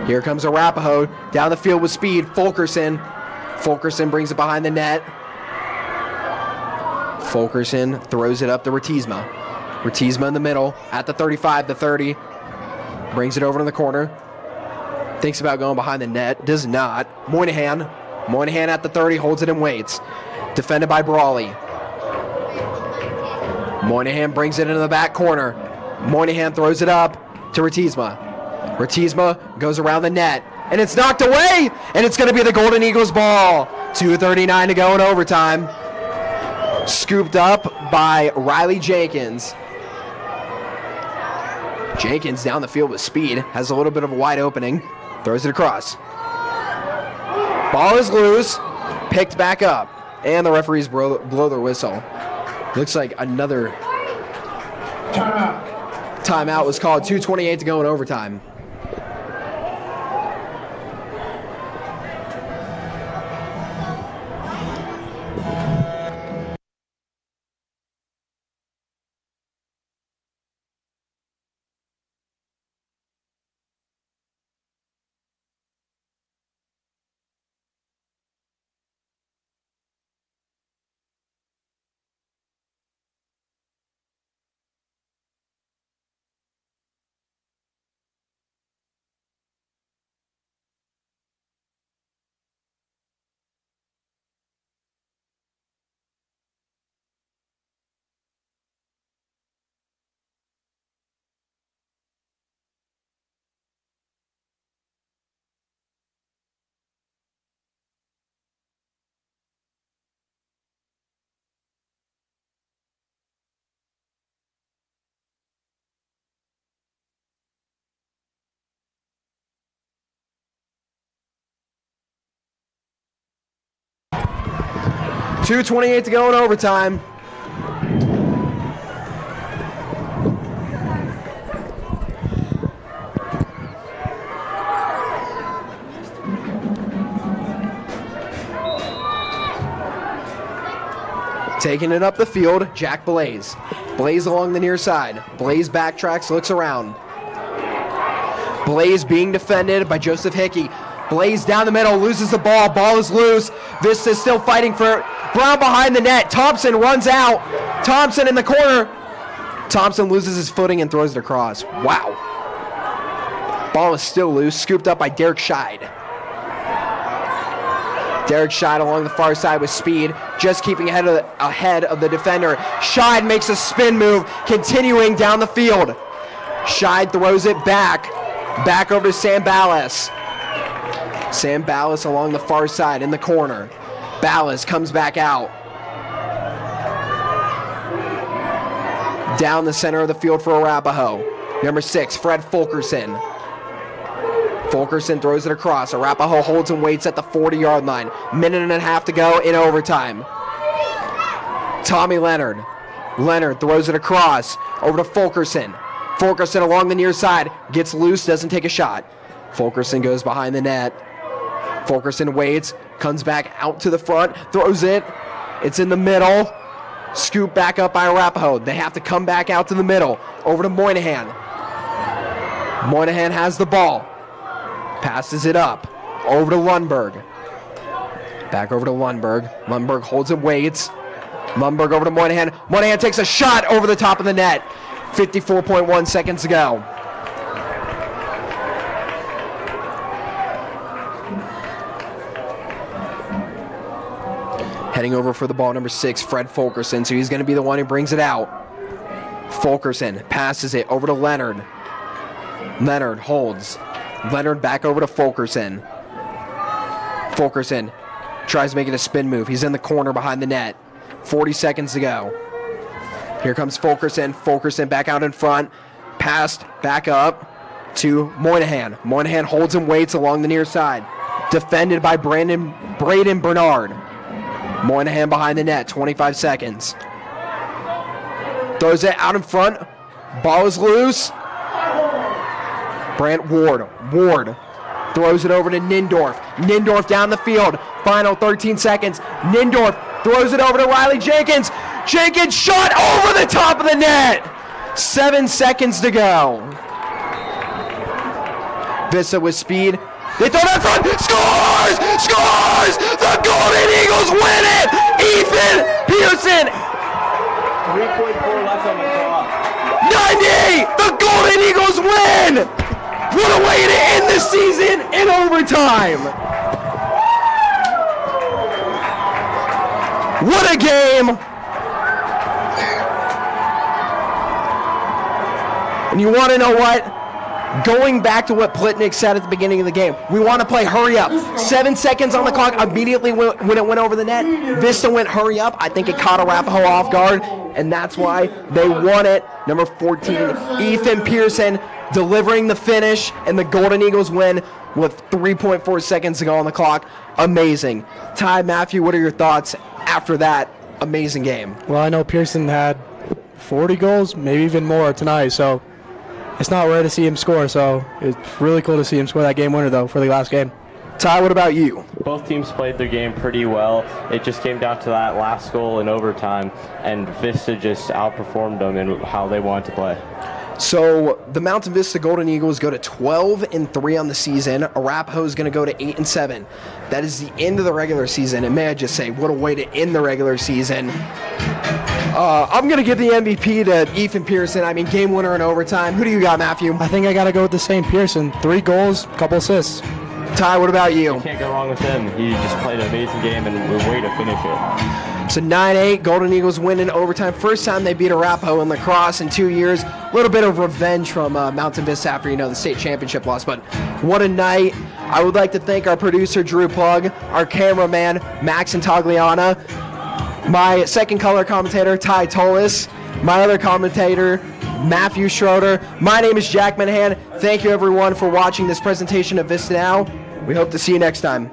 Here comes Arapahoe down the field with speed. Fulkerson. Fulkerson brings it behind the net. Fulkerson throws it up to Ratisma. Ratisma in the middle, at the 35, the 30. Brings it over to the corner. Thinks about going behind the net. Does not. Moynihan. Moynihan at the 30, holds it and waits. Defended by Brawley. Moynihan brings it into the back corner. Moynihan throws it up to Ratisma. Ratisma goes around the net. And it's knocked away! And it's going to be the Golden Eagles ball. 2:39 to go in overtime. Scooped up by Riley Jenkins. Jenkins down the field with speed. Has a little bit of a wide opening. Throws it across. Ball is loose. Picked back up. And the referees blow their whistle. Looks like another timeout was called. 2:28 to go in overtime. .228 to go in overtime. Taking it up the field, Jack Blaze. Blaze along the near side. Blaze backtracks, looks around. Blaze being defended by Joseph Hickey. Blaze down the middle, loses the ball. Ball is loose. Vista still fighting for it. Brown behind the net. Thompson runs out. Thompson in the corner. Thompson loses his footing and throws it across. Wow. Ball is still loose, scooped up by Derek Scheid. Derek Scheid along the far side with speed, just keeping ahead of the defender. Scheid makes a spin move, continuing down the field. Scheid throws it back over to Sam Ballas. Sam Ballas along the far side in the corner. Ballas comes back out. Down the center of the field for Arapahoe. Number 6, Fred Fulkerson. Fulkerson throws it across. Arapahoe holds and waits at the 40-yard line. Minute and a half to go in overtime. Tommy Leonard. Leonard throws it across over to Fulkerson. Fulkerson along the near side. Gets loose, doesn't take a shot. Fulkerson goes behind the net. Fulkerson waits, comes back out to the front, throws it. It's in the middle. Scoop back up by Arapahoe. They have to come back out to the middle. Over to Moynihan. Moynihan has the ball. Passes it up. Over to Lundberg. Back over to Lundberg. Lundberg holds and waits. Lundberg over to Moynihan. Moynihan takes a shot over the top of the net. 54.1 seconds to go. Heading over for the ball, number 6, Fred Fulkerson. So he's going to be the one who brings it out. Fulkerson passes it over to Leonard. Leonard holds. Leonard back over to Fulkerson. Fulkerson tries making a spin move. He's in the corner behind the net. 40 seconds to go. Here comes Fulkerson. Fulkerson back out in front. Passed back up to Moynihan. Moynihan holds and waits along the near side. Defended by Braden Bernard. Moynihan behind the net, 25 seconds. Throws it out in front. Ball is loose. Brant Ward throws it over to Nindorf. Nindorf down the field. Final 13 seconds. Nindorf throws it over to Riley Jenkins. Jenkins shot over the top of the net. 7 seconds to go. Vista with speed. They throw it in front. Scores! Scores! The Golden Eagles win it! Ethan Pearson. 3.4 left on the clock. 90! The Golden Eagles win! What a way to end the season in overtime! What a game! And you want to know what? Going back to what Plitnick said at the beginning of the game, we want to play hurry up. 7 seconds on the clock immediately when it went over the net. Vista went hurry up. I think it caught Arapahoe off guard, and that's why they won it. Number 14, Ethan Pearson delivering the finish, and the Golden Eagles win with 3.4 seconds to go on the clock. Amazing. Ty, Matthew, what are your thoughts after that amazing game? Well, I know Pearson had 40 goals, maybe even more tonight, so it's not rare to see him score, so it's really cool to see him score that game winner, though, for the last game. Ty, what about you? Both teams played their game pretty well. It just came down to that last goal in overtime, and Vista just outperformed them in how they wanted to play. So the Mountain Vista Golden Eagles go to 12-3 on the season. Arapahoe is going to go to 8-7. That is the end of the regular season. And may I just say, what a way to end the regular season. I'm going to give the MVP to Ethan Pearson. I mean, game winner in overtime. Who do you got, Matthew? I think I got to go with the same Pearson. 3 goals, couple assists. Ty, what about you? You can't go wrong with him. He just played an amazing game and a way to finish it. So 9-8, Golden Eagles win in overtime. First time they beat Arapahoe in lacrosse in 2 years. A little bit of revenge from Mountain Vista after, the state championship loss. But what a night. I would like to thank our producer, Drew Plug, our cameraman, Max Intagliana, my second color commentator, Ty Tolis, my other commentator, Matthew Schroeder. My name is Jack Minahan. Thank you, everyone, for watching this presentation of Vista Now. We hope to see you next time.